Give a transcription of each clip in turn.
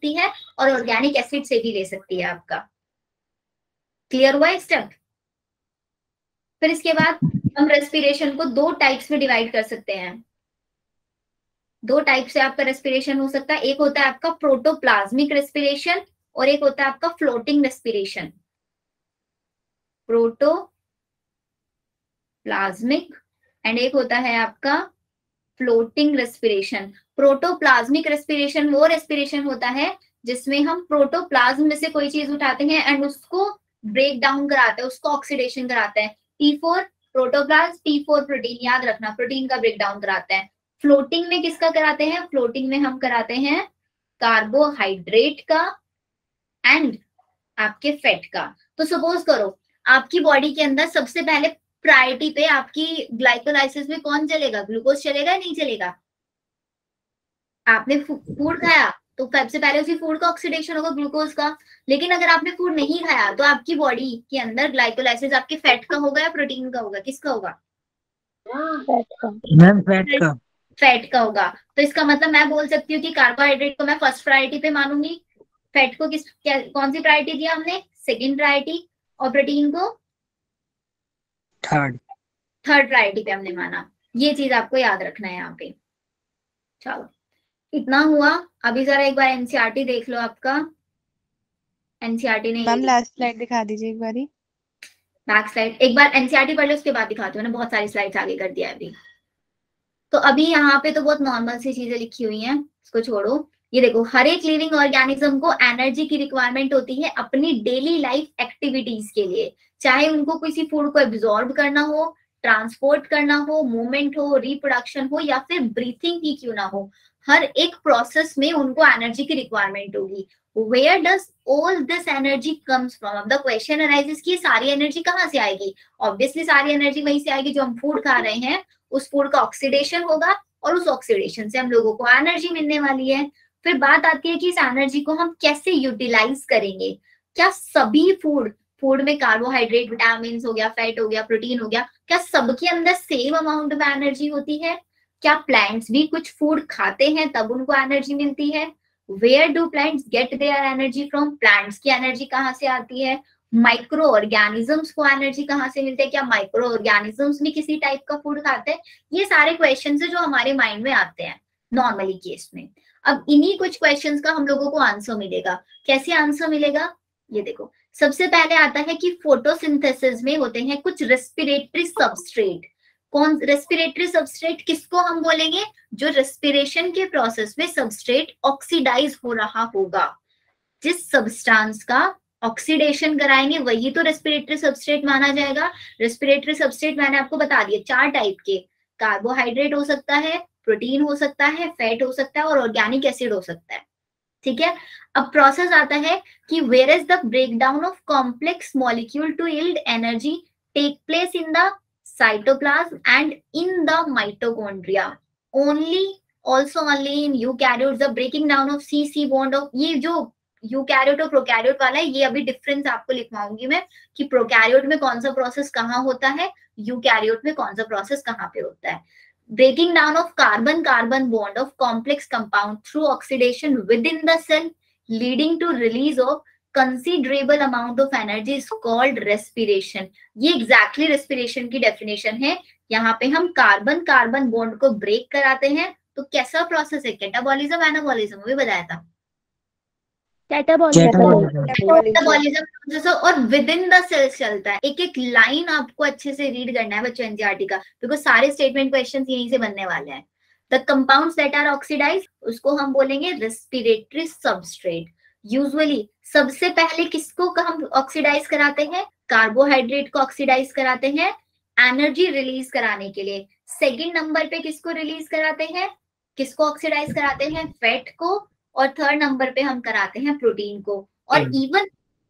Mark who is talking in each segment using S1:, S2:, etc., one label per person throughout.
S1: सकती है और ऑर्गेनिक एसिड से भी ले सकती है आपका। क्लियर हुआ स्टेप? फिर इसके बाद हम रेस्पिरेशन को 2 टाइप्स में डिवाइड कर सकते हैं। 2 टाइप से आपका रेस्पिरेशन हो सकता है। एक होता है आपका प्रोटोप्लाज्मिक रेस्पिरेशन और एक होता है आपका फ्लोटिंग रेस्पिरेशन। प्रोटोप्लाज्मिक एंड एक होता है आपका फ्लोटिंग रेस्पिरेशन। प्रोटोप्लाज्मिक रेस्पिरेशन वो रेस्पिरेशन होता है जिसमें हम प्रोटोप्लाज्म में से कोई चीज उठाते हैं एंड उसको ब्रेक डाउन कराते हैं, उसको ऑक्सीडेशन कराते हैं। P4 प्रोटोप्लाज्म, P4 प्रोटीन, याद रखना प्रोटीन का ब्रेक डाउन कराते हैं। फ्लोटिंग में किसका कराते हैं? फ्लोटिंग में हम कराते हैं कार्बोहाइड्रेट का एंड आपके फैट का। तो सपोज करो आपकी बॉडी के अंदर सबसे पहले प्रायोरिटी पे आपकी ग्लाइकोलाइसिस में कौन चलेगा? ग्लूकोज चलेगा या नहीं चलेगा? आपने फूड खाया तो सबसे पहले उसी फूड का ऑक्सीडेशन होगा ग्लूकोज का। लेकिन अगर आपने फूड नहीं खाया तो आपकी बॉडी के अंदर ग्लाइकोलाइसिस आपके फैट का होगा या प्रोटीन का होगा? किसका होगा?
S2: मैम फैट का।
S1: फैट का होगा। तो इसका मतलब मैं बोल सकती हूँ कि कार्बोहाइड्रेट को मैं फर्स्ट प्रायोरिटी पे मानूंगी, फैट को कौन सी प्रायोरिटी दिया हमने? सेकेंड प्रायोरिटी, और प्रोटीन को
S2: थर्ड
S1: प्रायोरिटी पे हमने माना। ये चीज आपको याद रखना है यहाँ पे। चलो इतना हुआ। अभी जरा एक बार एनसीईआरटी देख लो आपका। एनसीईआरटी ने
S3: मैम लास्ट स्लाइड दिखा दीजिए एक बारी।
S1: बैक स्लाइड एक बार एनसीईआरटी पढ़ लो, उसके बाद दिखाती हूँ। मैंने बहुत सारी स्लाइड्स आगे कर दिया है अभी। तो अभी यहाँ पे तो बहुत नॉर्मल सी चीजें लिखी हुई हैं, इसको छोड़ो। ये देखो, हर एक लिविंग ऑर्गेनिज्म को एनर्जी की रिक्वायरमेंट होती है अपनी डेली लाइफ एक्टिविटीज के लिए, चाहे उनको किसी फूड को एब्जॉर्ब करना हो, ट्रांसपोर्ट करना हो, मूवमेंट हो, रिप्रोडक्शन हो या फिर ब्रीथिंग ही क्यों ना हो। हर एक प्रोसेस में उनको एनर्जी की रिक्वायरमेंट होगी। Where does all this energy comes from? अब द क्वेश्चन अराइजेस कि सारी एनर्जी कहाँ से आएगी? ऑब्वियसली सारी एनर्जी वहीं से आएगी जो हम फूड खा रहे हैं, उस फूड का ऑक्सीडेशन होगा और उस ऑक्सीडेशन से हम लोगों को एनर्जी मिलने वाली है। फिर बात आती है कि इस एनर्जी को हम कैसे यूटिलाइज करेंगे। क्या सभी फूड में कार्बोहाइड्रेट, विटामिन हो गया, फैट हो गया, प्रोटीन हो गया, क्या सबके अंदर सेम अमाउंट में एनर्जी होती है? क्या प्लांट्स भी कुछ फूड खाते हैं तब उनको एनर्जी मिलती है? Where do plants get their energy from? Plants की एनर्जी कहाँ से आती है? माइक्रो ऑर्गेनिजम्स को एनर्जी कहाँ से मिलती है? क्या माइक्रो ऑर्गेनिजम्स भी किसी टाइप का फूड खाते हैं? ये सारे क्वेश्चंस है जो हमारे माइंड में आते हैं नॉर्मली केस में। अब इन्हीं कुछ क्वेश्चंस का हम लोगों को आंसर मिलेगा। कैसे आंसर मिलेगा? ये देखो, सबसे पहले आता है कि फोटोसिंथेसिस में होते हैं कुछ रेस्पिरेटरी सबस्ट्रेट। कौन रेस्पिरेटरी सबस्ट्रेट किसको हम बोलेंगे? जो रेस्पिरेशन के प्रोसेस में सबस्ट्रेट ऑक्सीडाइज हो रहा होगा। जिस सब्सटेंस का ऑक्सीडेशन कराएंगे वही तो रेस्पिरेटरी सबस्ट्रेट माना जाएगा। रेस्पिरेटरी सबस्ट्रेट मैंने आपको बता दिया 4 टाइप के। कार्बोहाइड्रेट हो सकता है, प्रोटीन हो सकता है, फैट हो सकता है और ऑर्गेनिक एसिड हो सकता है। ठीक है। अब प्रोसेस आता है कि where is the breakdown of complex molecule to yield energy take place in the cytoplasm and in the mitochondria. Only also only in eukaryotes the breaking down of C bond of, ये जो eukaryote और prokaryote वाला है, ये अभी difference आपको लिखवाऊंगी मैं कि प्रोकैरियोट में कौन सा प्रोसेस कहाँ होता है, यूकैरियोट में कौन सा प्रोसेस कहाँ पे होता है। Breaking down of carbon carbon bond of complex compound through oxidation within the cell leading to release of considerable amount of energy is called respiration. ये एग्जैक्टली रेस्पिरेशन की डेफिनेशन है। यहाँ पे हम कार्बन कार्बन बॉन्ड को break कराते हैं। तो कैसा प्रोसेस है? कैटाबॉलिज्म, एनाबॉलिज्म, भी बताया था। कैटाबॉलिज्म और विद इन द सेल्स चलता है। एक एक लाइन आपको अच्छे से रीड करना है बच्चों एनसीईआरटी का, बिकॉज सारे स्टेटमेंट क्वेश्चंस यहीं से बनने वाले हैं। The compounds that are oxidise उसको हम बोलेंगे रेस्पिरेटरी सबस्ट्रेट। यूजुअली सबसे पहले किसको हम ऑक्सीडाइज कराते हैं? कार्बोहाइड्रेट को ऑक्सीडाइज कराते हैं एनर्जी रिलीज कराने के लिए। सेकेंड नंबर पे किसको रिलीज कराते हैं, किसको ऑक्सीडाइज कराते हैं? फैट को। और थर्ड नंबर पे हम कराते हैं प्रोटीन को। और इवन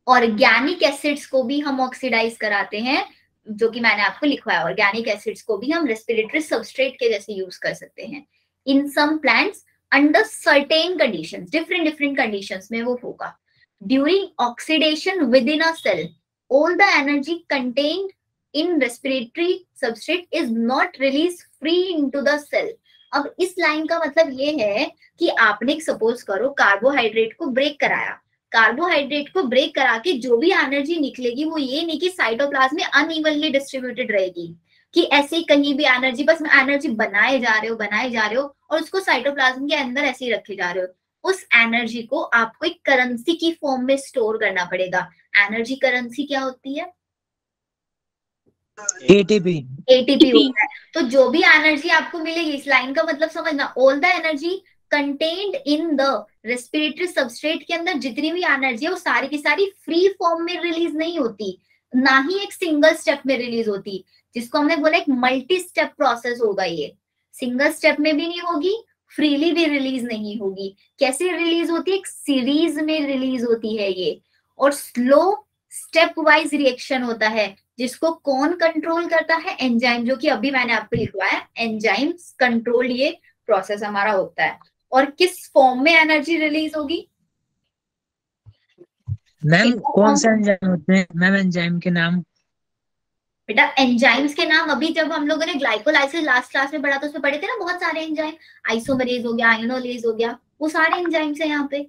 S1: ऑर्गेनिक एसिड्स को भी हम ऑक्सीडाइज कराते हैं, जो कि मैंने आपको लिखवाया। ऑर्गेनिक एसिड्स को भी हम रेस्पिरेटरी सबस्ट्रेट के जैसे यूज कर सकते हैं। In some plants under certain conditions, different different conditions में वो होगा। During oxidation within a cell all the energy contained in respiratory substrate is not released free into the cell। अब इस लाइन का मतलब ये है कि आपने सपोज करो कार्बोहाइड्रेट को ब्रेक कराया, कार्बोहाइड्रेट को ब्रेक करा के जो भी एनर्जी निकलेगी वो ये नहीं कि साइटोप्लाज्म में अनइवनली डिस्ट्रीब्यूटेड रहेगी, कि ऐसे ही कहीं भी एनर्जी, बस एनर्जी बनाए जा रहे हो और उसको साइटोप्लाज्म के अंदर ऐसे ही रखे जा रहे हो। उस एनर्जी को आपको एक करेंसी की फॉर्म में स्टोर करना पड़ेगा। एनर्जी करेंसी क्या होती है?
S2: एटीपी।
S1: एटीपी होता है। तो जो भी एनर्जी आपको मिलेगी, इस लाइन का मतलब समझना, all the energy contained in the respiratory substrate के अंदर जितनी भी एनर्जी है वो सारी की सारी फ्री फॉर्म में रिलीज नहीं होती, ना ही एक सिंगल स्टेप में रिलीज होती, जिसको हमने बोला एक मल्टी स्टेप प्रोसेस होगा। ये सिंगल स्टेप में भी नहीं होगी, फ्रीली भी रिलीज नहीं होगी। कैसे रिलीज होती है? एक सीरीज में रिलीज होती है ये, और स्लो स्टेप वाइज रिएक्शन होता है, जिसको कौन कंट्रोल करता है? एंजाइम, जो कि अभी मैंने आपको लिखवाया, एंजाइम कंट्रोल ये प्रोसेस हमारा होता है। और किस फॉर्म में एनर्जी रिलीज होगी?
S2: मैम कौन सा एंजाइम होते हैं मैम? एंजाइम के नाम?
S1: बेटा एंजाइम्स के नाम अभी जब हम लोगों ने ग्लाइकोलाइसिस लास्ट क्लास में पढ़ा तो उसमें पढ़े थे ना, बहुत सारे एंजाइम, आइसोमरेज हो गया, आइनोलेज हो गया, वो सारे एंजाइम्स है यहाँ पे।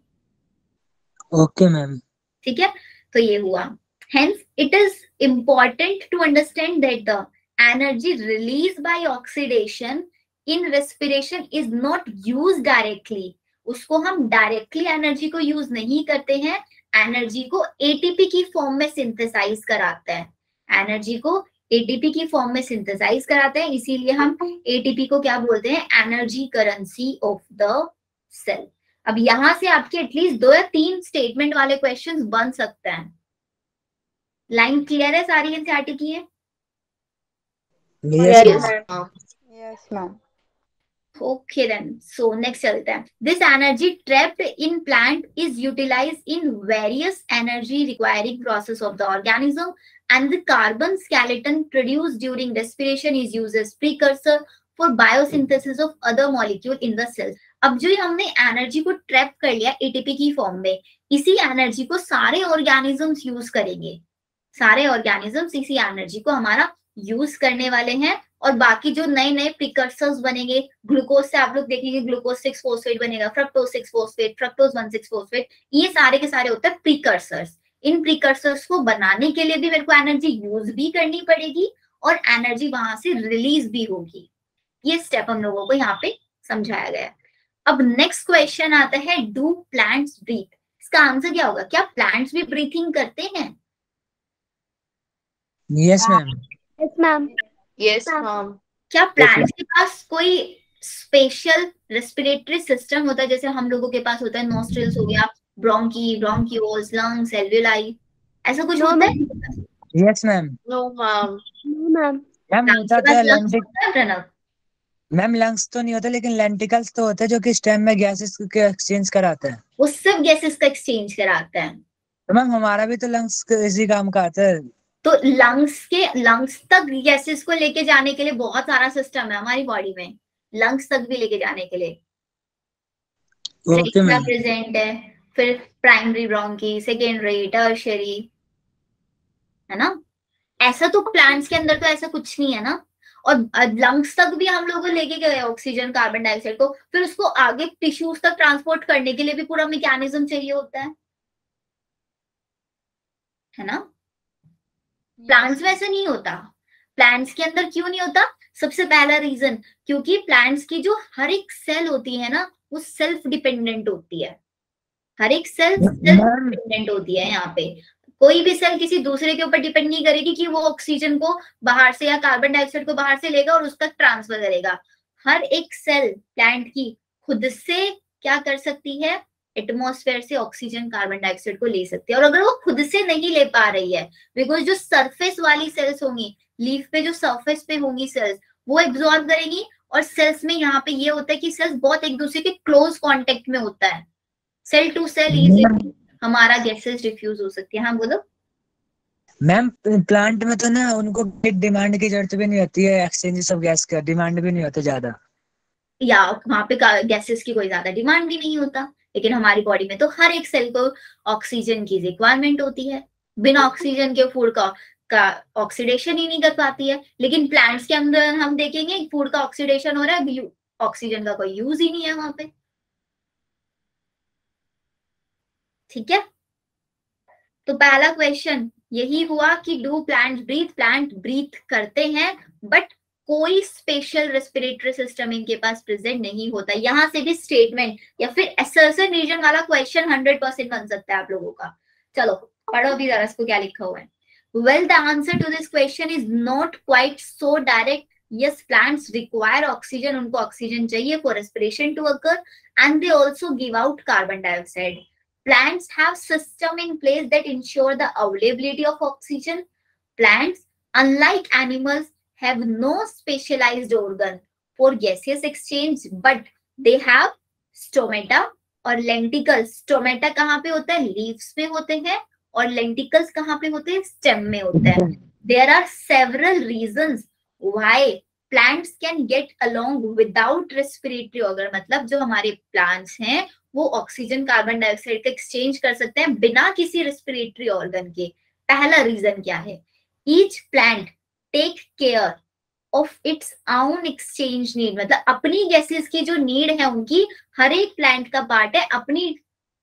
S2: Okay ma'am.
S1: ठीक है, तो ये हुआ। Hence, it is important to understand that the energy released by oxidation in respiration is not used directly. उसको हम डायरेक्टली एनर्जी को यूज नहीं करते हैं, एनर्जी को एटीपी की फॉर्म में सिंथेसाइज कराते हैं, एनर्जी को एटीपी की फॉर्म में सिंथेसाइज कराते हैं। इसीलिए हम एटीपी को क्या बोलते हैं? Energy currency of the cell. अब यहां से आपके एटलीस्ट 2 या 3 स्टेटमेंट वाले क्वेश्चंस बन सकते हैं। लाइन क्लियर है? सारी एनसीईआरटी की है?
S3: Yes ma'am.
S1: Okay then, so next चलते हैं। This energy trapped in plant is utilised in various energy requiring process of the organism and the carbon skeleton produced during respiration is used as precursor for biosynthesis of other molecule in the cell. अब जो हमने energy को trap कर लिया ATP की form में, इसी energy को सारे ऑर्गेनिजम्स यूज करेंगे, सारे ऑर्गेनिजम्स इसी एनर्जी को हमारा यूज करने वाले हैं। और बाकी जो नए नए प्रिकर्सर्स बनेंगे, ग्लूकोज से आप लोग देखेंगे ग्लूकोज 6 फॉस्फेट बनेगा, फ्रक्टोज 6 फॉस्फेट, फ्रक्टोज 1,6 फॉस्फेट, ये सारे के सारे होते हैं प्रिकर्सर्स। इन प्रिकर्सर्स को बनाने के लिए भी मेरे को एनर्जी यूज भी करनी पड़ेगी और एनर्जी वहां से रिलीज भी होगी। ये स्टेप हम लोगों को यहाँ पे समझाया गया। अब नेक्स्ट क्वेश्चन आता है, डू प्लांट्स ब्रीथ? इसका आंसर क्या होगा? क्या प्लांट्स भी ब्रीथिंग करते हैं?
S2: Yes ma'am.
S3: Yes ma'am.
S4: Yes ma'am.
S1: क्या प्लांट्स के पास कोई स्पेशल रेस्पिरेटरी सिस्टम होता है जैसे हम लोगों के पास होता है? नोस्ट्रिल्स हो गया, ब्रोंकी, ब्रोंकियोल्स, लंग्स, एल्वियोलाई, ऐसा कुछ होता है?
S2: Yes ma'am.
S4: No ma'am.
S3: Ma'am
S2: ma'am होता तो
S1: प्रणव?
S2: मैम लंग्स तो नहीं होता, लेकिन लेंटिकल्स तो होते हैं जो कि स्टेम में गैसेस के एक्सचेंज कराते हैं।
S1: वो सब गैसेस का एक्सचेंज कराते हैं।
S2: तो मैम हमारा भी तो लंग्स इसी काम का आता है।
S1: तो लंग्स तक गैसेस को लेके जाने के लिए बहुत सारा सिस्टम है हमारी बॉडी में, लंग्स तक भी लेके जाने के लिए प्रेजेंट है, फिर प्राइमरी ब्रोंकी, सेकेंडरी, टर्शियरी, है ना? ऐसा तो प्लांट्स के अंदर तो ऐसा कुछ नहीं है ना। और लंग्स तक भी हम लोग लेके गए ऑक्सीजन कार्बन डाइऑक्साइड को, फिर उसको आगे टिश्यूज तक ट्रांसपोर्ट करने के लिए भी पूरा मैकेनिज्म चाहिए होता है ना? प्लांट्स में ऐसा नहीं होता। प्लांट्स के अंदर क्यों नहीं होता? सबसे पहला रीजन, क्योंकि प्लांट्स की जो हर एक सेल होती है ना, वो सेल्फ डिपेंडेंट होती है। हर एक सेल सेल्फ डिपेंडेंट होती है। यहाँ पे कोई भी सेल किसी दूसरे के ऊपर डिपेंड नहीं करेगी कि वो ऑक्सीजन को बाहर से या कार्बन डाइऑक्साइड को बाहर से लेगा और उस तक ट्रांसफर करेगा। हर एक सेल प्लांट की खुद से क्या कर सकती है? एटमॉस्फेयर से ऑक्सीजन कार्बन डाइऑक्साइड को ले सकती है। और अगर वो खुद से नहीं ले पा रही है, बिकॉज जो सरफेस वाली सेल्स होंगी, लीफ पे जो सरफेस पे होंगी सेल्स, वो एब्जॉर्ब करेंगी। और सेल्स में यहाँ पे ये होता है कि सेल्स बहुत एक दूसरे के क्लोज कांटेक्ट में होता है, सेल टू सेल इजीली हमारा गैसेस डिफ्यूज हो सकती है। हाँ बोलो
S2: मैम। प्लांट में तो ना उनको डिमांड की जरूरत भी नहीं होती है, एक्सचेंज ऑफ गैस का डिमांड भी नहीं होता ज्यादा,
S1: या वहां पे गैसेस की कोई ज्यादा डिमांड भी नहीं होता। लेकिन हमारी बॉडी में तो हर एक सेल को ऑक्सीजन की रिक्वायरमेंट होती है, बिना ऑक्सीजन के फूड का ऑक्सीडेशन ही नहीं कर पाती है। लेकिन प्लांट्स के अंदर हम देखेंगे फूड का ऑक्सीडेशन हो रहा है ऑक्सीजन का कोई यूज ही नहीं है वहां पे। ठीक है, तो पहला क्वेश्चन यही हुआ कि डू प्लांट ब्रीथ करते हैं, बट कोई स्पेशल रेस्पिरेटरी सिस्टम इनके पास प्रेजेंट नहीं होता। यहां से भी स्टेटमेंट या फिर असर्शन रीजन वाला क्वेश्चन 100% बन सकता है आप लोगों का। चलो पढ़ो अभी जरा इसको क्या लिखा हुआ है। Well, the answer to this question is not quite so direct. Yes, plants require oxygen, उनको ऑक्सीजन चाहिए for respiration to occur, and they also give out carbon dioxide. Plants have system in place that ensure the availability of oxygen. Plants, unlike animals, have no specialized organ for gaseous exchange, but they have stomata और lenticles. Stomata कहाँ पे होता है? Leaves में होते हैं, और lenticles कहाँ पे होते हैं? Stem में होते हैं. There are several reasons why plants can get along without respiratory organ. मतलब जो हमारे plants हैं वो ऑक्सीजन कार्बन डाइऑक्साइड का एक्सचेंज कर सकते हैं बिना किसी रेस्पिरेटरी ऑर्गन के. पहला रीजन क्या है? Each plant take care of its own exchange need. मतलब अपनी गैसेस की जो नीड है उनकी, हर एक प्लांट का पार्ट है अपनी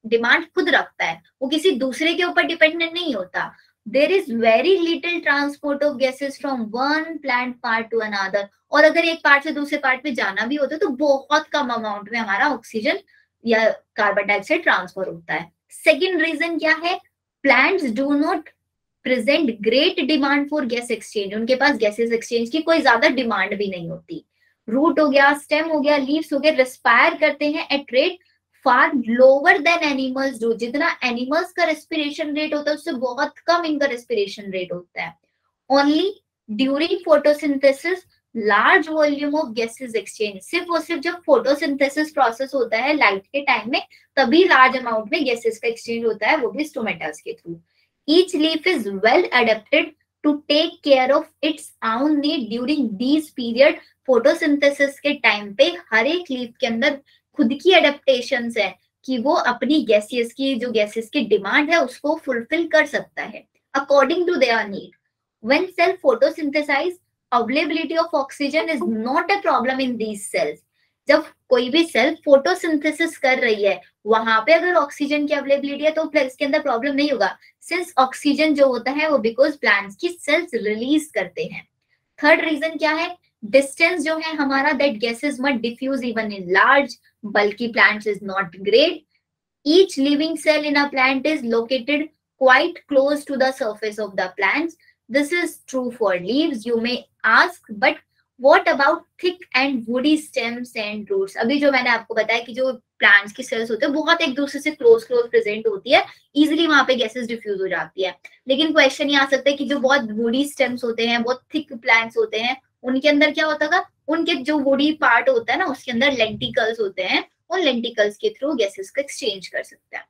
S1: डिमांड खुद रखता है, वो किसी दूसरे के ऊपर डिपेंडेंट नहीं होता. There is very little transport of gases from one plant part to another. और अगर एक पार्ट से दूसरे पार्ट में जाना भी होता है तो बहुत कम अमाउंट में हमारा ऑक्सीजन या कार्बन डाइऑक्साइड ट्रांसफर होता है. सेकेंड रीजन क्या है? Plants do not present great demand for gas exchange. उनके पास गैसेस एक्सचेंज की कोई ज्यादा डिमांड भी नहीं होती. रूट हो गया, स्टेम हो गया, लीव्स हो गए, रेस्पायर करते हैं at rate far lower than animals do. जितना एनिमल्स का रेस्पिरेशन रेट होता है उससे बहुत कम इनका रेस्पिरेशन रेट होता है. Only during photosynthesis large volume of gases exchange. सिर्फ और सिर्फ जब फोटोसिंथेसिस प्रोसेस होता है लाइट के टाइम में, तभी लार्ज अमाउंट में गैसेस का एक्सचेंज होता है, वो भी स्टोमेटास के through. Each leaf is well adapted to take care of its own need during these period. Photosynthesis के टाइम पे हर एक लीफ के अंदर खुद की अडेप्टेशंस है कि वो अपनी गैसेस की जो गैसेस की डिमांड है उसको फुलफिल कर सकता है according to their need. When cell photosynthesise, availability of oxygen is not a problem in these cells. जब कोई भी सेल फोटोसिंथेसिस कर रही है वहां पे अगर ऑक्सीजन की अवेलेबिलिटी है तो इसके अंदर प्रॉब्लम नहीं होगा, सिंस ऑक्सीजन जो होता है वो बिकॉज प्लांट्स की सेल्स रिलीज करते हैं. थर्ड रीजन क्या है? डिस्टेंस जो है हमारा, that gases must diffuse even in large bulky plants is not great. Each living cell in a plant is located quite close to the surface of the plants. This is true for leaves, you may ask, but what about thick and woody stems and roots? अभी जो मैंने आपको बताया कि जो plants की sales होते हैं बहुत एक दूसरे से क्लोज प्रेजेंट होती है, इजीली वहां पे गैसेस डिफ्यूज हो जाती है. लेकिन क्वेश्चन ये आ सकता है कि जो बहुत वुडी स्टेम्स होते हैं, बहुत थिक प्लांट्स होते हैं, उनके अंदर क्या होता है? उनके जो वुडी पार्ट होता है ना उसके अंदर लेंटिकल्स होते हैं, उन लेंटिकल्स के थ्रू गैसेस का एक्सचेंज कर सकते हैं.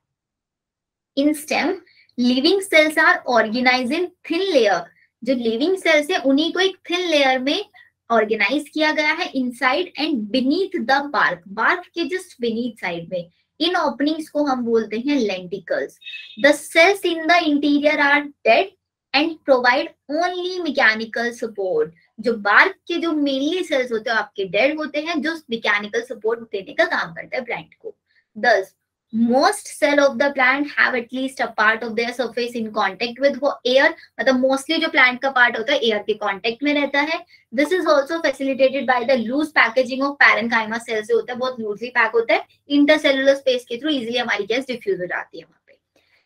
S1: In stem living cells are organised in thin layer. जो लिविंग सेल्स है उन्हीं को एक थिन लेयर में ऑर्गेनाइज किया गया है inside and beneath the bark. Bark के जस्ट बीनीथ साइड में इन ओपनिंग्स को हम बोलते हैं lenticels. The cells in the interior are dead and provide only mechanical support. जो बार्क के जो मेनली सेल्स होते हैं आपके डेड होते हैं, जो मैकेनिकल सपोर्ट देने का काम करता है प्लांट को. Thus, most cell of the plant have at least a part of their surface in contact with air. मतलब mostly जो plant का part होता है air के contact में रहता है. This is also facilitated by the loose packaging of parenchyma cells से होता है, बहुत loosely pack होता है. Intercellular space के through easily हमारी गैस diffuse हो जाती है वहाँ पे.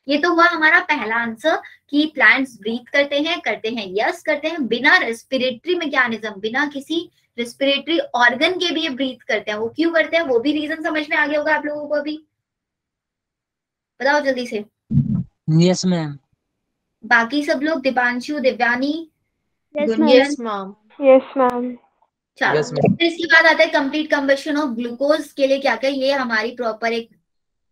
S1: ये तो हुआ हमारा पहला आंसर कि प्लांट्स ब्रीथ करते हैं, यस करते हैं, बिना रेस्पिरेटरी मैकेनिज्म, बिना किसी रेस्पिरेटरी ऑर्गन के भी ये ब्रीथ करते हैं. वो क्यों करते हैं वो भी रीजन समझ में आ गया होगा आप लोगों को. अभी बताओ जल्दी से.
S2: Yes ma'am.
S1: बाकी सब लोग, Deepanshu, Divyani,
S4: Yes, ma'am.
S3: Yes, ma'am.
S1: चलो.
S2: Yes, ma'am.
S1: इसके बाद आता है कंप्लीट कंबशन ऑफ ग्लूकोज. के लिए क्या क्या, ये हमारी प्रॉपर एक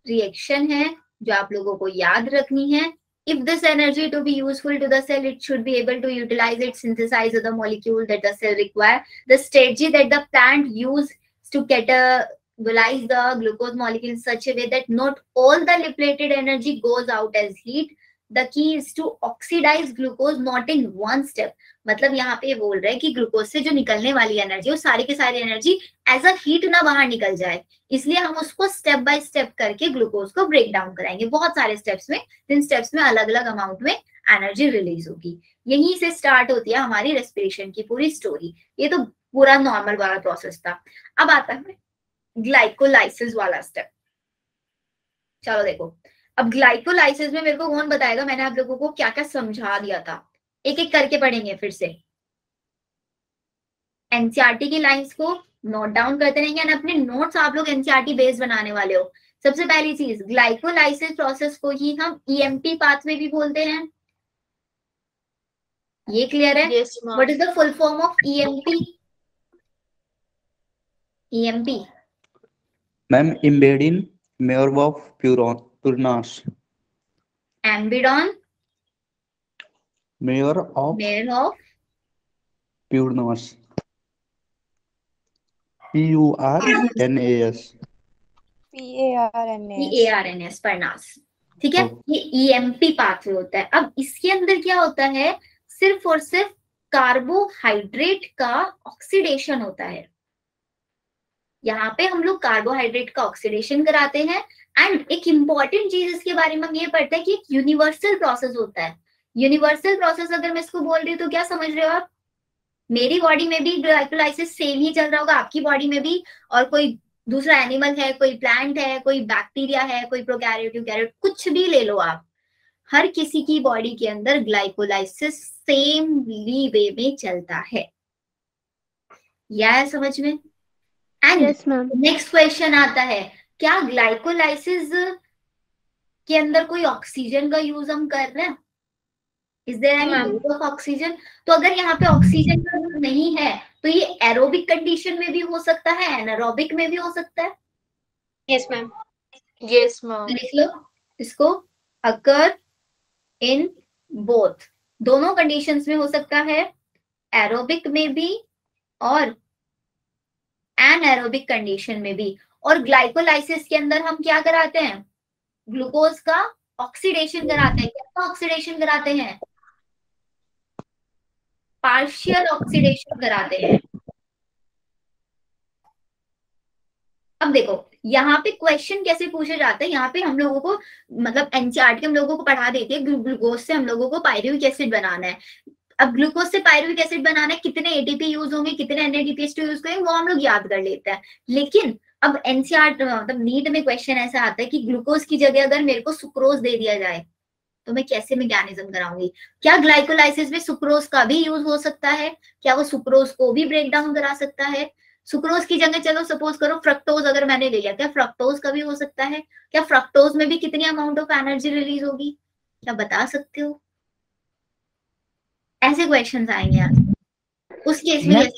S1: रिएक्शन है जो आप लोगों को याद रखनी है. If this energy to be useful to the cell, it should be able to utilize it, synthesize the molecule that the cell require. The strategy that the plant use to catabolize the glucose molecule in such a way that not all the liberated energy goes out as heat. The key is to oxidise glucose not in one step. मतलब यहाँ पे बोल रहे हैं कि glucose से जो निकलने वाली एनर्जी, वो सारी की सारी एनर्जी एज अ हीट ना बाहर निकल जाए, इसलिए हम उसको स्टेप बाय स्टेप करके ग्लूकोज को ब्रेक डाउन कराएंगे बहुत सारे स्टेप्स में। जिन स्टेप्स में अलग अलग अमाउंट में एनर्जी रिलीज होगी। यहीं से स्टार्ट होती है हमारी रेस्पिरेशन की पूरी स्टोरी। ये तो पूरा नॉर्मल वाला प्रोसेस था। अब आता है ग्लाइकोलाइसिस वाला स्टेप। चलो देखो, अब ग्लाइकोलाइसिस में मेरे को कौन बताएगा, मैंने आप लोगों को क्या क्या समझा दिया था, एक एक करके पढ़ेंगे फिर से। एनसीईआरटी की लाइंस को नोट डाउन करते रहेंगे एंड अपने नोट्स आप लोग एनसीईआरटी बेस्ड बनाने वाले हो। सबसे पहली चीज, ग्लाइकोलाइसिस प्रोसेस को ही हम ईएमटी पाथवे भी बोलते हैं। ये क्लियर है?
S4: Yes, ma'am.
S1: What is the full form of EMP? EMP
S5: ma'am Embden Meyerhof Parnas,
S1: Embden
S5: Meyerhof
S1: Meyerhof
S5: Parnas, PURNAS,
S1: PARNAS Parnas. ठीक है, ये ईएमपी पाथवे होता है। अब इसके अंदर क्या होता है, सिर्फ और सिर्फ कार्बोहाइड्रेट का ऑक्सीडेशन होता है। यहाँ पे हम लोग कार्बोहाइड्रेट का ऑक्सीडेशन कराते हैं। एंड एक इंपॉर्टेंट चीज इसके बारे में हम ये पढ़ते हैं कि एक यूनिवर्सल प्रोसेस होता है। यूनिवर्सल प्रोसेस अगर मैं इसको बोल रही हूँ तो क्या समझ रहे हो आप? मेरी बॉडी में भी ग्लाइकोलाइसिस सेम ही चल रहा होगा, आपकी बॉडी में भी, और कोई दूसरा एनिमल है, कोई प्लांट है, कोई बैक्टीरिया है, कोई प्रोकैरियोट यूकैरियोट, कुछ भी ले लो आप, हर किसी की बॉडी के अंदर ग्लाइकोलाइसिस सेम वे में चलता है। यह है समझ में? एंड नेक्स्ट क्वेश्चन आता है, क्या ग्लाइकोलाइसिस के अंदर कोई ऑक्सीजन का यूज हम कर रहे हैं? Is there any use of oxygen? तो अगर यहाँ पे ऑक्सीजन का यूज नहीं है तो ये एरोबिक कंडीशन में भी हो सकता है, एनारोबिक में भी हो सकता है।
S4: Yes, ma'am. Yes, ma'am.
S1: लिख लो इसको, अकर इन बोथ, दोनों कंडीशंस में हो सकता है, एरोबिक में भी और एनारोबिक कंडीशन में भी। और ग्लाइकोलाइसिस के अंदर हम क्या कराते हैं, ग्लूकोज का ऑक्सीडेशन कराते हैं। क्या ऑक्सीडेशन कराते हैं? पार्शियल ऑक्सीडेशन कराते हैं। अब देखो यहाँ पे क्वेश्चन कैसे पूछे जाते हैं, यहाँ पे हम लोगों को मतलब एनसीईआरटी हम लोगों को पढ़ा देती है ग्लूकोज से हम लोगों को पायरुविक एसिड बनाना है। अब ग्लूकोज से पायरुविक एसिड बनाना है, कितने एटीपी यूज होंगे, कितने एनएडीपीएस यूज करेंगे, वो हम लोग याद कर लेते हैं। लेकिन अब एनसीईआरटी मतलब नीट में क्वेश्चन ऐसा आता है कि ग्लूकोज की जगह अगर मेरे को सुक्रोज दे दिया जाए तो मैं कैसे मैकेनिज्म कराऊंगी? क्या ग्लाइकोलाइसिस में सुक्रोज का भी यूज हो सकता है? क्या वो सुक्रोज को भी ब्रेक डाउन करा सकता है? सुक्रोज की जगह चलो सपोज करो फ्रक्टोज अगर मैंने ले लिया, क्या फ्रक्टोज का भी हो सकता है? क्या फ्रक्टोज में भी कितनी अमाउंट ऑफ एनर्जी रिलीज होगी? क्या बता सकते हो? ऐसे क्वेश्चंस आएंगे आज। उस केस में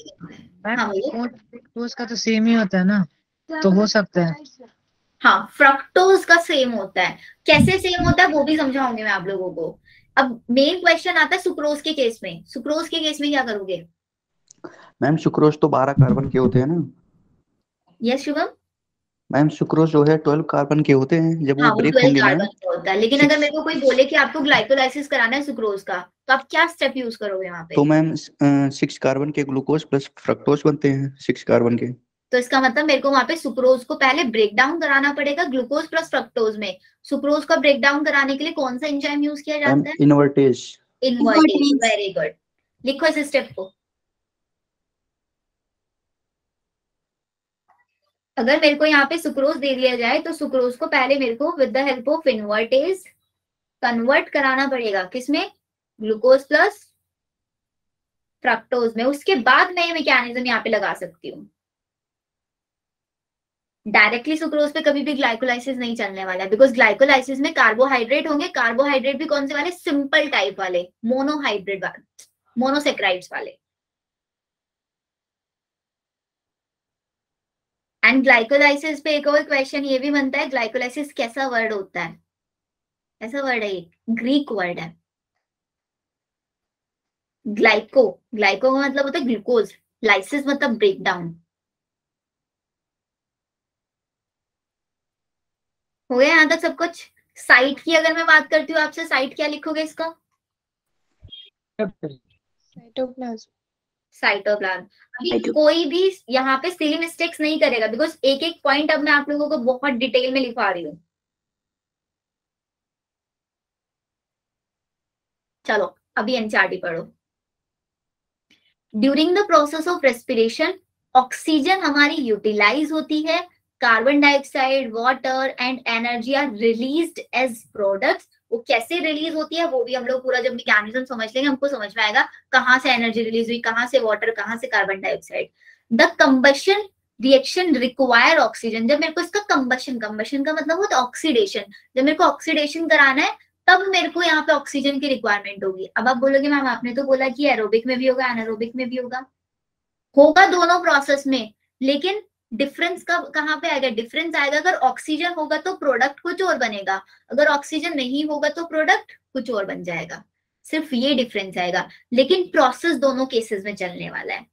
S2: फ्रक्टोज का तो सेम ही होता है ना, तो हो सकता है।
S1: हाँ, फ्रक्टोज का सेम होता है। कैसे सेम होता है वो भी समझाऊंगी मैं आप लोगों को। अब मेन क्वेश्चन आता है सुक्रोज के केस में। सुक्रोज के केस में क्या करोगे?
S5: मैम सुक्रोज तो 12 कार्बन के होते हैं ना।
S1: यस शुभम।
S5: मैम सुक्रोज जो है 12 कार्बन के होते हैं, जब
S1: हाँ,
S5: वो
S1: वो
S5: ब्रेक
S1: 12
S5: होंगे मैम।
S1: कार्बन का होता है। लेकिन अगर मेरे को कोई बोले कि आपको ग्लाइकोलाइसिस कराना है सुक्रोज का, तो आप क्या स्टेप यूज करोगे वहां पे?
S5: तो मैम 6 कार्बन के ग्लूकोज प्लस फ्रक्टोज बनते हैं 6 कार्बन के।
S1: तो इसका मतलब मेरे को वहां पे सुक्रोज को पहले ब्रेक डाउन कराना पड़ेगा ग्लूकोज प्लस फ्रक्टोज में। सुक्रोज का ब्रेक डाउन कराने के लिए कौन सा एंजाइम यूज किया जाता है?
S5: इन्वर्टेज।
S1: इन्वर्टेज। वेरी गुड, लिखो इस स्टेप को। अगर मेरे को यहाँ पे सुक्रोज दे दिया जाए तो सुक्रोज को पहले मेरे को with the help of invertase convert कराना पड़ेगा, किसमें? ग्लूकोज प्लस फ्रक्टोज में। उसके बाद मैं ये मैकेनिज्म यहाँ पे लगा सकती हूँ। डायरेक्टली सुक्रोज पे कभी भी ग्लाइकोलाइसिस नहीं चलने वाला है, बिकॉज ग्लाइकोलाइसिस में कार्बोहाइड्रेट होंगे। कार्बोहाइड्रेट भी कौन से वाले? सिंपल टाइप वाले, मोनोहाइड्रेट वाले, मोनोसेक्राइड्स वाले। एंड ग्लाइकोलाइसिस पे एक और क्वेश्चन ये भी बनता है, ग्लाइकोलाइसिस कैसा वर्ड होता है? ऐसा वर्ड है, ये ग्रीक वर्ड है। ग्लाइको, ग्लाइको का मतलब होता है ग्लूकोज, लाइसिस मतलब ब्रेक डाउन। हो गया यहाँ तक सब कुछ? साइट की अगर मैं बात करती हूँ आपसे, साइट क्या लिखोगे इसका?
S3: साइटोप्लाज्म।
S1: साइटोप्लाज्म। अभी कोई भी यहाँ पे सिली मिस्टेक्स नहीं करेगा, बिकॉज एक एक पॉइंट अब मैं आप लोगों को बहुत डिटेल में लिखवा रही हूँ। चलो अभी एनसीईआरटी पढ़ो। During the process of respiration oxygen हमारी यूटिलाइज होती है, carbon dioxide, water and energy are released as products. वो कैसे रिलीज होती है वो भी हम लोग पूरा जब मैकेनिज्म समझ लेंगे हमको समझ में आएगा, कहाँ से एनर्जी रिलीज हुई, कहाँ से वाटर, कहाँ से carbon dioxide. The combustion reaction require oxygen. जब मेरे को इसका कंबशन का मतलब होता है ऑक्सीडेशन, जब मेरे को ऑक्सीडेशन कराना है तब मेरे को यहाँ पे ऑक्सीजन की रिक्वायरमेंट होगी। अब आप बोलोगे मैम आपने तो बोला कि एरोबिक में भी होगा, एनारोबिक में भी होगा दोनों प्रोसेस में, लेकिन डिफरेंस कहाँ पे आएगा? डिफरेंस आएगा अगर ऑक्सीजन होगा तो प्रोडक्ट कुछ और बनेगा, अगर ऑक्सीजन नहीं होगा तो प्रोडक्ट कुछ और बन जाएगा। सिर्फ ये डिफरेंस आएगा, लेकिन प्रोसेस दोनों केसेस में चलने वाला है।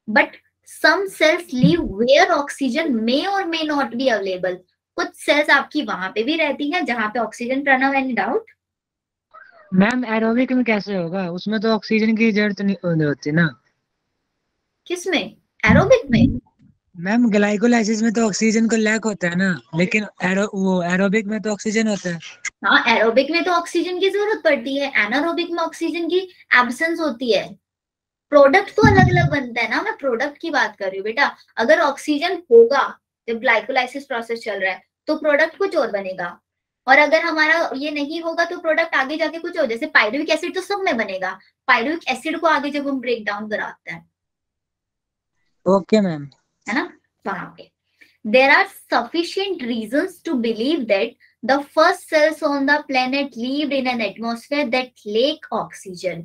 S1: But some cells live where oxygen may और मे नॉट बी अवेलेबल। कुछ सेल्स आपकी वहां पे भी रहती है जहां पे oxygen, Pranav any doubt?
S2: Ma'am aerobic में कैसे होगा? उसमें तो ऑक्सीजन की जरूरत नहीं होती ना।
S1: किसमें? एरोबिक में?
S2: मैम ग्लाइकोलाइसिस में तो ऑक्सीजन का लैक होता है ना, लेकिन एरोबिक में तो ऑक्सीजन होता है।
S1: हाँ, एरोबिक में तो ऑक्सीजन की जरूरत पड़ती है, एनारोबिक में ऑक्सीजन की एब्सेंस होती है। प्रोडक्ट तो अलग अलग बनता है ना, मैं प्रोडक्ट की बात कर रही हूँ बेटा। अगर ऑक्सीजन होगा जब ग्लाइकोलाइसिस प्रोसेस चल रहा है तो प्रोडक्ट कुछ और बनेगा, और अगर हमारा ये नहीं होगा तो प्रोडक्ट आगे जाके कुछ और। जैसे पायरुविक एसिड तो सब में बनेगा, पायरुविक एसिड को आगे जब हम ब्रेक डाउन कराते हैं,
S2: ओके मैम,
S1: है ना, वहां पे there are sufficient reasons to believe that the first cells on the planet lived in an atmosphere that lack oxygen।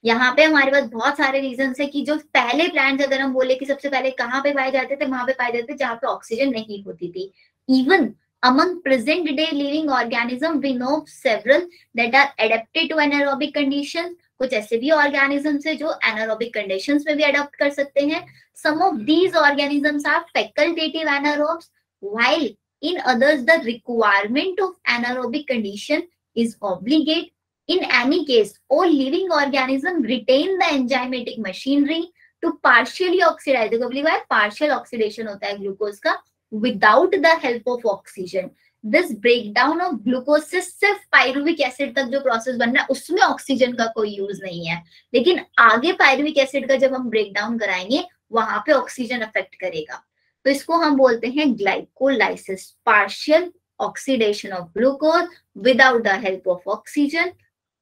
S1: यहाँ पे हमारे पास बहुत सारे रीजन है कि जो पहले प्लांट्स, अगर हम बोले कि सबसे पहले कहाँ पे पाए जाते थे, वहां पे पाए जाते थे जहाँ पे ऑक्सीजन नहीं होती थी। Even among present day living organism we know several that are adapted to anaerobic conditions। कुछ ऐसे भी ऑर्गेनिजम्स है जो एनारोबिक कंडीशंस में भी अडॉप्ट कर सकते हैं। Some of these organisms are facultative anaerobes, while in others the requirement of anaerobic condition is obligate। In any case, all living organisms retain the enzymatic machinery to partially oxidize। देखो अगली बार partial oxidation होता है glucose का without the help of oxygen। This breakdown of glucose से सिर्फ pyruvic acid तक जो process बन रहा है उसमें ऑक्सीजन का कोई यूज नहीं है, लेकिन आगे पायरुविक एसिड का जब हम ब्रेकडाउन कराएंगे वहां पे ऑक्सीजन अफेक्ट करेगा। तो इसको हम बोलते हैं glycolysis, partial oxidation of glucose without the help of oxygen.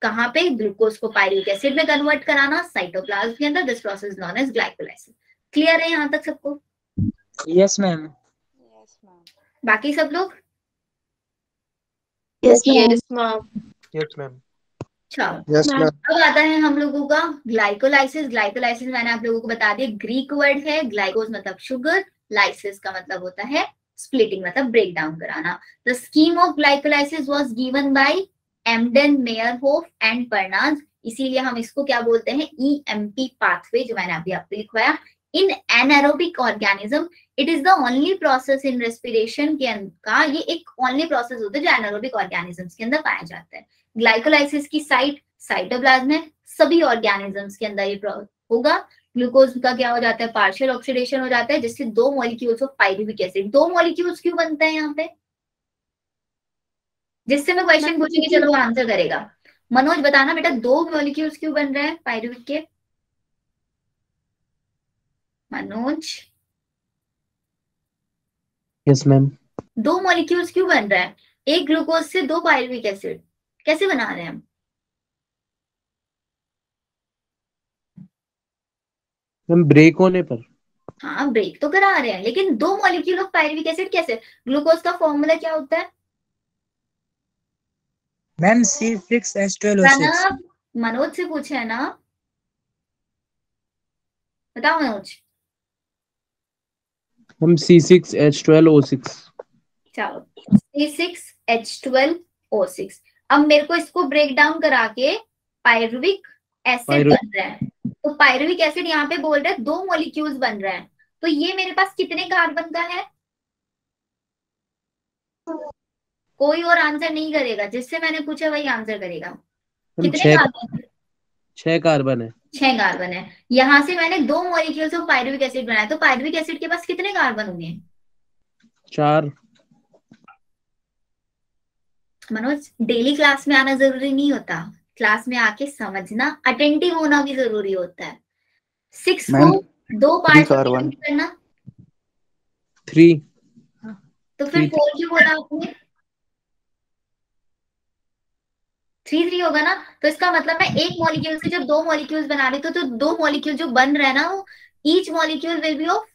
S1: कहाँ पे? ग्लूकोज को पायरुविक एसिड में कन्वर्ट कराना, साइटोप्लाज्म के अंदर। This process known as glycolysis. Clear है यहाँ तक सबको?
S2: Yes ma'am.
S1: बाकी सब लोग?
S4: Yes, ma'am.
S6: Yes, ma'am.
S1: चलो
S6: Yes, ma'am.
S1: अब आता है हम लोगों का ग्लाइकोलाइसिस। ग्लाइकोलाइसिस मैंने आप लोगों को बता दिया, ग्रीक वर्ड है। ग्लाइकोज मतलब शुगर, लाइसिस का मतलब होता है स्प्लिटिंग, मतलब ब्रेक डाउन कराना। The scheme of glycolysis was given by Embden, Meyerhof and Parnas. इसीलिए हम इसको क्या बोलते हैं? EMP पाथवे, जो मैंने अभी आपको लिखवाया। इन anaerobic organism it is the only process in respiration के का, ये एक ओनली प्रोसेस होता है जो एनारोबिक ऑर्गेनिजम्स के अंदर पाया जाता है। ग्लाइकोलाइसिस की साइट साइटोप्लाज्म है, सभी ऑर्गेनिजम्स के अंदर ये होगा। ग्लूकोज का क्या हो जाता है? पार्शियल ऑक्सीडेशन हो जाता है, जिससे दो मॉलिक्यूल्स ऑफ पायरुविक एसिड। दो मॉलिक्यूल्स क्यों बनते हैं यहाँ पे? जिससे मैं क्वेश्चन पूछूंगी, चलो वो आंसर करेगा। मनोज बताना बेटा, दो मॉलिक्यूल्स क्यों बन रहे हैं पायरुविक के? Manoj,
S6: Yes, ma'am.
S1: दो मॉलिक्यूल्स क्यों बन रहा है? एक ग्लूकोज से दो पायरुविक एसिड कैसे बना रहे हैं हम?
S6: मैम ब्रेक होने पर।
S1: हाँ, ब्रेक तो करा रहे हैं, लेकिन दो मॉलिक्यूल ऑफ पायरुविक एसिड कैसे? ग्लूकोज का फॉर्मूला क्या होता है?
S2: Ma'am C6H12O6।
S1: मनोज से पूछा है ना, बताओ मनोज।
S6: हम C6H12O6।
S1: चलो C6H12O6। अब मेरे को इसको ब्रेक डाउन करा के पायरुविक एसिड बन रहा है। तो पायरुविक एसिड यहाँ पे बोल रहे हैं दो मॉलिक्यूल्स बन रहे हैं, तो ये मेरे पास कितने कार्बन का है? कोई और आंसर नहीं करेगा, जिससे मैंने पूछा वही आंसर करेगा।
S6: मैम
S1: कितने कार्बन?
S6: 6 कार्बन है।
S1: 6 कार्बन है। यहाँ से मैंने 2 मॉलिक्यूल्स ऑफ पायरुविक एसिड बनाया, तो पायरुविक एसिड के पास कितने कार्बन होंगे?
S6: 4।
S1: मनोज, डेली क्लास में आना जरूरी नहीं होता, क्लास में आके समझना, अटेंटिव होना भी जरूरी होता है। 6 को
S5: मैम
S1: 2
S5: 3
S1: पार्ट
S5: कार्बन।
S1: करना,
S6: 3।
S1: तो फिर 4 क्यों बोला आपने? 3 होगा ना, तो इसका मतलब मैं एक मॉलिक्यूल से जब 2 मॉलिक्यूल्स बना रही तो 2 मॉलिक्यूल जो बन रहा है ना, वो each molecule will be of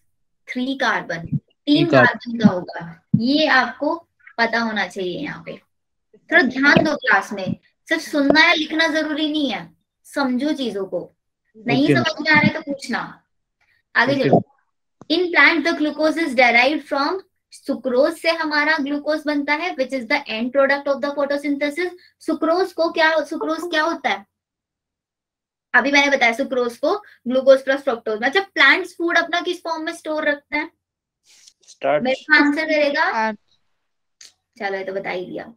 S1: 3 carbon, 3 carbon का होगा। ये आपको पता होना चाहिए। यहाँ पे थोड़ा ध्यान दो, क्लास में सिर्फ सुनना या लिखना जरूरी नहीं है, समझो चीजों को। नहीं
S6: Okay.
S1: समझ में आ रहा है तो पूछना। आगे
S6: Okay.
S1: चलो। In plant the glucose is derived from sucrose से हमारा ग्लूकोज बनता है, which is the end product of the photosynthesis. Sucrose क्या होता है? अभी मैंने बताया सुक्रोज को ग्लूकोज प्लस फ्रक्टोज में। अच्छा, प्लांट्स फूड अपना किस फॉर्म में स्टोर रखते हैं? मेरा आंसर करेगा, चलो ये तो बता ही दिया।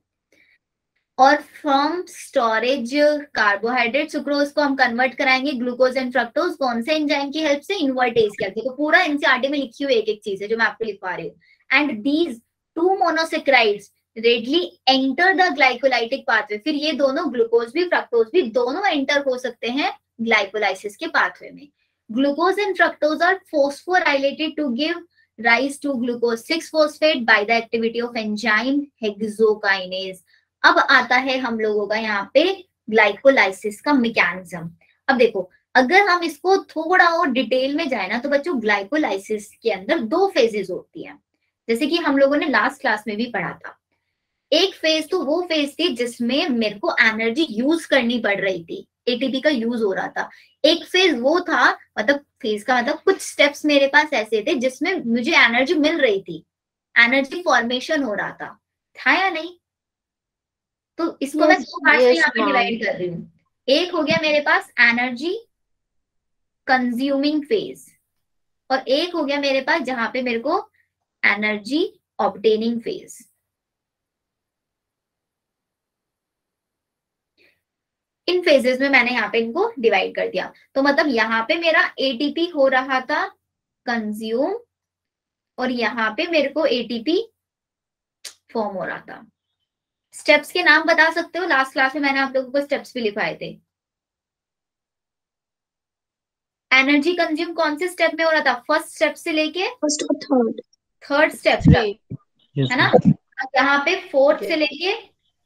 S1: और फ्रॉम स्टोरेज कार्बोहाइड्रेट सुक्रोज को हम कन्वर्ट कराएंगे ग्लूकोज एंड फ्रक्टोज, कौन से एंजाइम की हेल्प से? इन्वर्टेज की हेल्प से। तो पूरा एनसीईआरटी में लिखी हुई एक एक चीज है जो मैं आपको लिखवा रही हूँ। And these 2 monosaccharides readily enter the glycolytic pathway. फिर ये दोनों ग्लूकोज भी फ्रक्टोज भी दोनों एंटर हो सकते हैं ग्लाइकोलाइसिस के पाथवे में। Glucose and fructose are phosphorylated to give rise to glucose 6-phosphate by the activity of enzyme hexokinase। अब आता है हम लोगों का यहाँ पे ग्लाइकोलाइसिस का मैकेनिज्म। अब देखो, अगर हम इसको थोड़ा और डिटेल में जाए ना, तो बच्चों ग्लाइकोलाइसिस के अंदर 2 फेजेस होती हैं, जैसे कि हम लोगों ने लास्ट क्लास में भी पढ़ा था। एक फेज तो वो फेज थी जिसमें मेरे को एनर्जी यूज करनी पड़ रही थी, एटीपी का यूज हो रहा था। एक फेज वो था, मतलब फेज का मतलब कुछ स्टेप्स मेरे पास ऐसे थे जिसमें मुझे एनर्जी मिल रही थी, एनर्जी फॉर्मेशन हो रहा था या नहीं? तो इसको मैं 2 पार्ट्स में यहाँ पे डिवाइड कर रही हूँ। एक हो गया मेरे पास एनर्जी कंज्यूमिंग फेज, और एक हो गया मेरे पास जहां पे मेरे को energy obtaining phase. In phases में मैंने यहाँ पे इनको डिवाइड कर दिया। तो मतलब यहाँ पे मेरा एटीपी हो रहा था कंज्यूम, और यहाँ पे मेरे को एटीपी फॉर्म हो रहा था। स्टेप्स के नाम बता सकते हो? लास्ट क्लास में मैंने आप लोगों को स्टेप्स भी लिखवाए थे। एनर्जी कंज्यूम कौन से स्टेप में हो रहा था? फर्स्ट स्टेप से लेके थर्ड स्टेप तक, है ना? यहाँ पे 4th से लेके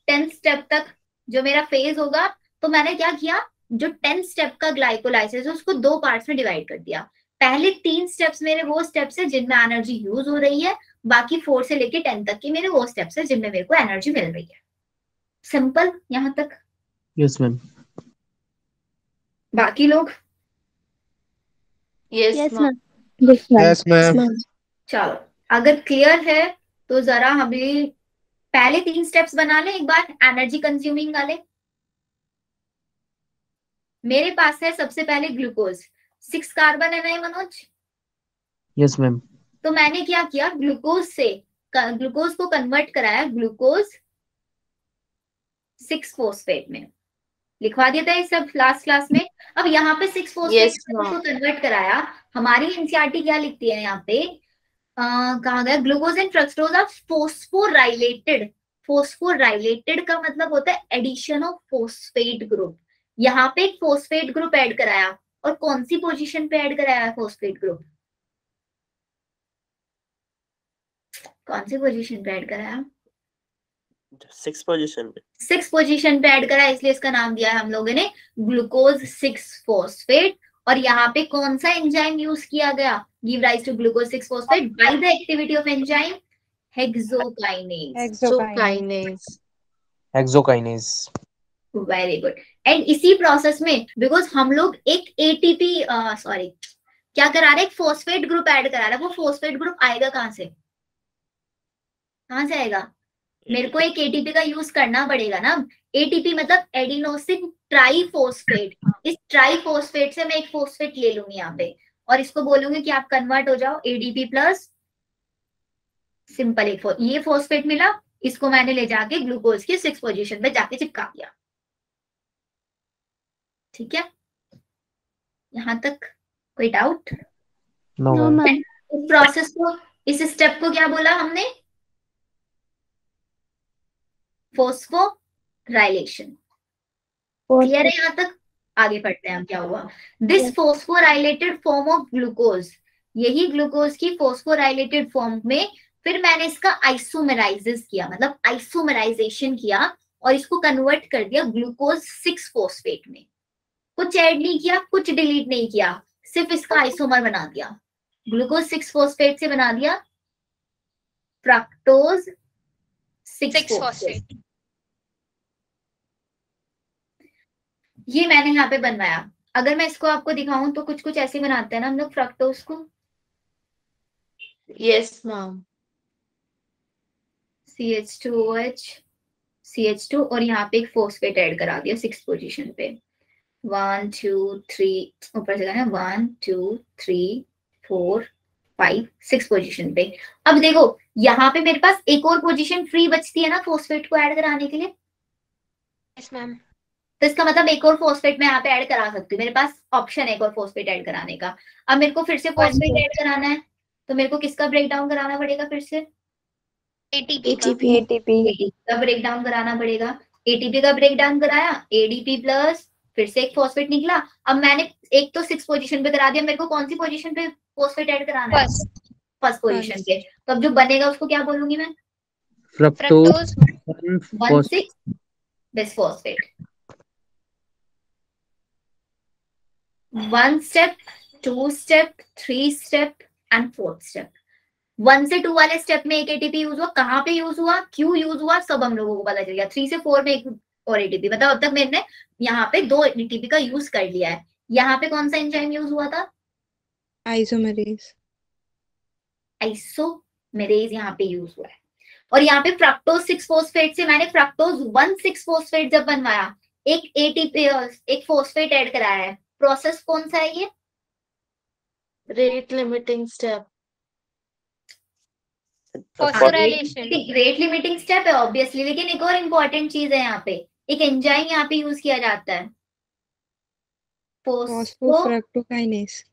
S1: 10th स्टेप तक जो मेरा फेज होगा, तो मैंने क्या किया, जो 10th स्टेप का ग्लाइकोलाइसिस है उसको 2 पार्ट्स में डिवाइड कर दिया। पहले 3 स्टेप्स मेरे वो स्टेप्स है जिनमें एनर्जी यूज हो रही है, बाकी 4 से लेके 10 तक के मेरे वो स्टेप्स है जिनमें मेरे को एनर्जी मिल रही है। सिंपल यहाँ तक?
S6: Yes ma'am.
S1: बाकी लोग?
S4: Yes, ma'am.
S3: Yes, ma'am.
S1: चलो, अगर क्लियर है तो जरा अभी पहले 3 स्टेप्स बना ले एक बार, एनर्जी कंज्यूमिंग वाले। मेरे पास है सबसे पहले ग्लूकोज, 6 कार्बन है ना मनोज?
S6: Yes ma'am.
S1: तो मैंने क्या किया, ग्लूकोज को कन्वर्ट कराया ग्लूकोज 6-फोस्फेट में, लिखवा दिया था ये सब लास्ट क्लास में। अब यहाँ पे 6-फोस्फेट को कन्वर्ट कराया। हमारी एनसीईआरटी क्या लिखती है यहाँ पे, कहा गया ग्लूकोज एंड फ्रक्टोज आर फोस्फोराइलेटेड। फोस्फोराइलेटेड का मतलब होता है एडिशन ऑफ फोस्फेट ग्रुप। यहाँ पे एक फोस्फेट ग्रुप ऐड कराया, और कौन सी पोजीशन पे ऐड कराया है फोस्फेट ग्रुप? कौन सी पोजीशन पे ऐड कराया?
S7: 6 पोजीशन पे।
S1: 6 पोजीशन पे ऐड कराया, इसलिए इसका नाम दिया है हम लोगों ने ग्लूकोज 6-फोस्फेट। और यहाँ पे कौन सा एंजाइम यूज किया गया, give rise to glucose six phosphate by the activity of enzyme
S6: hexokinase.
S1: Very good. And इसी प्रोसेस में, बिकॉज हम लोग एक एटीपी क्या करा रहे, एक फोस्फेट ग्रुप ऐड करा रहे हैं, वो फोस्फेट ग्रुप आएगा कहाँ से? कहाँ से आएगा? मेरे को एक एटीपी का यूज करना पड़ेगा ना। एटीपी मतलब एडिनोसिन ट्राइफॉस्फेट। इस ट्राइफॉस्फेट से मैं एक फोस्फेट ले लूंगी यहाँ पे, और इसको बोलूंगी कि आप कन्वर्ट हो जाओ एडीपी प्लस सिंपल एक ये फोस्फेट मिला, इसको मैंने ले जाके ग्लूकोज के 6 पोजीशन पे जाके चिपका दिया। ठीक है, यहां तक कोई doubt?
S6: No
S3: no
S6: ma'am.
S3: Ma'am.
S1: इस प्रोसेस को, इस स्टेप को क्या बोला हमने? फोस्फोराइलेशन। क्लियर है यहां तक? आगे पढ़ते हैं हम क्या हुआ। दिस फोस्फोराइलेटेड फॉर्म ऑफ ग्लूकोज, यही ग्लूकोज की फोस्फोराइलेटेड फॉर्म में फिर मैंने इसका आइसोमेराइजेस किया, मतलब आइसोमेराइजेशन किया और इसको कन्वर्ट कर दिया ग्लूकोज 6 फॉस्फेट में। कुछ ऐड नहीं किया, कुछ डिलीट नहीं किया, सिर्फ इसका आइसोमर बना दिया, ग्लूकोज 6 फॉस्फेट से बना दिया फ्रक्टोज 6 फॉस्फेट। ये मैंने यहाँ पे बनवाया। अगर मैं इसको आपको दिखाऊं तो कुछ कुछ ऐसे बनाते हैं ना हम लोग फ्रक्टोज को।
S4: Yes ma'am.
S1: CH2OH CH2 और यहाँ पे एक फॉस्फेट ऐड करा दिया 6 पोजीशन पे। 1 2 3 ऊपर से करना 1 2 3 4 5 6 पोजीशन पे। अब देखो यहाँ पे मेरे पास एक और पोजीशन फ्री बचती है ना फॉस्फेट को ऐड कराने के लिए।
S4: Yes ma'am.
S1: तो इसका मतलब एक और फॉस्फेट मैं यहाँ पे ऐड करा सकती हूँ, मेरे पास ऑप्शन है एक और फॉस्फेट ऐड कराने का। अब मेरे को फिर से फॉस्फेट ऐड कराना है तो मेरे को किसका ब्रेक डाउन कराना पड़ेगा? फिर से
S4: एटीपी
S1: का ब्रेक डाउन कराना पड़ेगा। एटीपी का ब्रेक डाउन कराया, एडीपी प्लस फिर से एक फॉस्फेट निकला। अब मैंने एक तो 6 पोजीशन पे करा दिया, मेरे को कौन सी पोजीशन पे फॉस्फेट ऐड कराना है? फर्स्ट पोजीशन पे। तो अब जो बनेगा उसको क्या बोलूंगी मैं?
S6: Fructose
S1: 1,6 bisphosphate. 1 step, 2 step, 3 step and 4th step. 1 से 2 वाले स्टेप में एक एटीपी यूज हुआ, कहाँ पे यूज हुआ, क्यों यूज हुआ, सब हम लोगों को पता चल गया। 3 से 4 में एक और एटीपी, मतलब अब तक मैंने यहाँ पे 2 एटीपी का यूज कर लिया है। यहाँ पे कौन सा एंजाइम यूज हुआ था?
S3: आइसोमेरेज।
S1: आइसोमेरेज यहाँ पे यूज हुआ है। और यहाँ पे फ्रक्टोज 6 फॉस्फेट से मैंने फ्रक्टोज 1,6 फॉस्फेट जब बनवाया, एक एटीपी एक फॉस्फेट ऐड कराया है। प्रोसेस कौन सा है ये?
S4: Rate limiting step.
S1: Phosphorylation rate limiting step है ऑब्वियसली, लेकिन एक और इम्पोर्टेंट चीज है यहाँ पे, एक एंजाइम यहाँ पे यूज किया जाता है,
S3: फॉस्फोफ्रक्टोकाइनेज।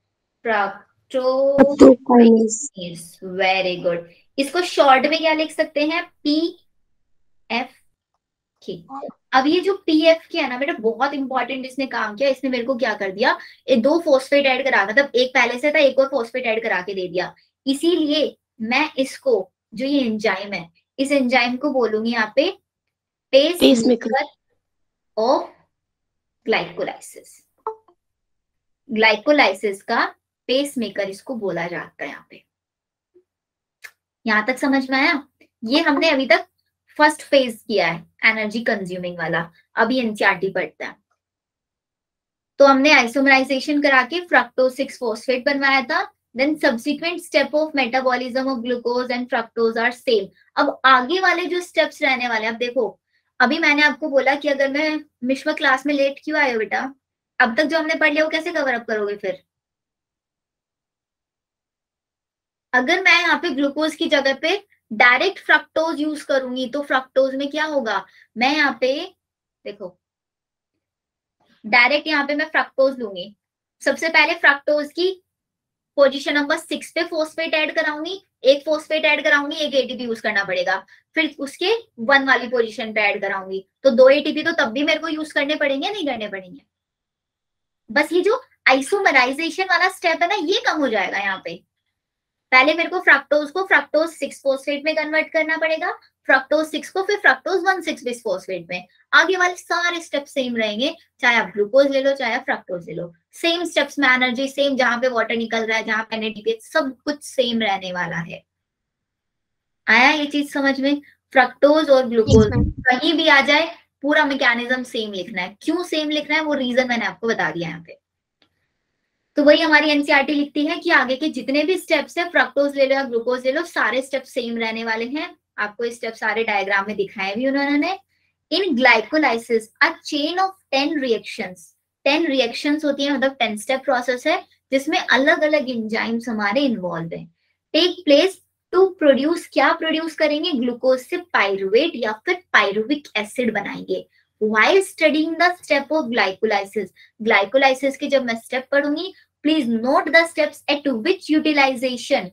S1: फ्रक्टोकाइनेज। Very good. इसको शॉर्ट में क्या लिख सकते हैं? PF। अब ये जो PF है ना बेटा, बहुत इंपॉर्टेंट इसने काम किया। इसने मेरे को क्या कर दिया, 2 फॉस्फेट ऐड करा, मतलब एक पहले से था, एक और फॉस्फेट ऐड करा के दे दिया। इसीलिए मैं इसको, जो ये एंजाइम है, इस एंजाइम को बोलूंगी यहाँ पे पेसमेकर ऑफ ग्लाइकोलाइसिस। ग्लाइकोलाइसिस का पेसमेकर इसको बोला जाता है यहाँ पे। यहां तक समझ में आया? ये हमने अभी तक फर्स्ट फेज किया है, एनर्जी कंज्यूमिंग वाला। अभी एनसीईआरटी पढ़ता है। तो हमने आइसोमराइजेशन करा के फ्रक्टोज 6 फॉस्फेट बनवाया था। Then subsequent step of metabolism of glucose and fructose are same. अब आगे वाले जो स्टेप्स रहने वाले, अब देखो, अभी मैंने आपको बोला कि अगर मैं मिश्वा क्लास में लेट क्यों आए हो बेटा, अब तक जो हमने पढ़ लिया वो कैसे कवर अप करोगे फिर? अगर मैं यहाँ पे ग्लूकोज की जगह पे डायरेक्ट फ्रक्टोज यूज करूंगी तो फ्रक्टोज में क्या होगा, मैं यहाँ पे देखो डायरेक्ट यहाँ पे मैं फ्रक्टोज लूंगी। सबसे पहले फ्रक्टोज की पोजीशन नंबर 6 पे फॉस्फेट ऐड कराऊंगी, एक फॉस्फेट ऐड कराऊंगी, एक एटीपी यूज करना पड़ेगा। फिर उसके 1 वाली पोजीशन पे ऐड कराऊंगी, तो 2 एटीपी तो तब भी मेरे को यूज करने पड़ेंगे, नहीं करने पड़ेंगे? बस ये जो आइसोमराइजेशन वाला स्टेप है ना, ये कम हो जाएगा यहाँ पे। पहले मेरे को फ्रक्टोज 6 फॉस्फेट में कन्वर्ट करना पड़ेगा, फ्रक्टोज 6 को फिर फ्रक्टोज 1,6 बिस फॉस्फेट में। आगे वाले सारे स्टेप सेम रहेंगे, चाहे आप ग्लूकोज ले लो चाहे आप फ्रक्टोज ले लो, सेम स्टेप्स में एनर्जी सेम, जहां पे वाटर निकल रहा है, जहां पे एनएडीपी, सब कुछ सेम रहने वाला है। आया ये चीज समझ में? फ्रक्टोज और ग्लूकोज कहीं भी आ जाए, पूरा मैकेनिज्म सेम लिखना है। क्यों सेम लिखना है वो रीजन मैंने आपको बता दिया यहाँ पे। तो वही हमारी एनसीईआरटी लिखती है कि आगे के जितने भी स्टेप्स है, फ्रक्टोज ले लो या ग्लूकोज ले लो, सारे स्टेप सेम रहने वाले हैं। आपको ये स्टेप सारे डायग्राम में दिखाए भी उन्होंने। In glycolysis a chain of 10 reactions, 10 reactions होती है, मतलब 10 स्टेप प्रोसेस है जिसमें अलग अलग एंजाइम्स हमारे इन्वॉल्व है, टेक प्लेस टू प्रोड्यूस, क्या प्रोड्यूस करेंगे, ग्लूकोज से पायरुवेट या फिर पायरुविक एसिड बनाएंगे। While studying the step of glycolysis, glycolysis की जब मैं स्टेप पढ़ूंगी, please note the steps at which utilisation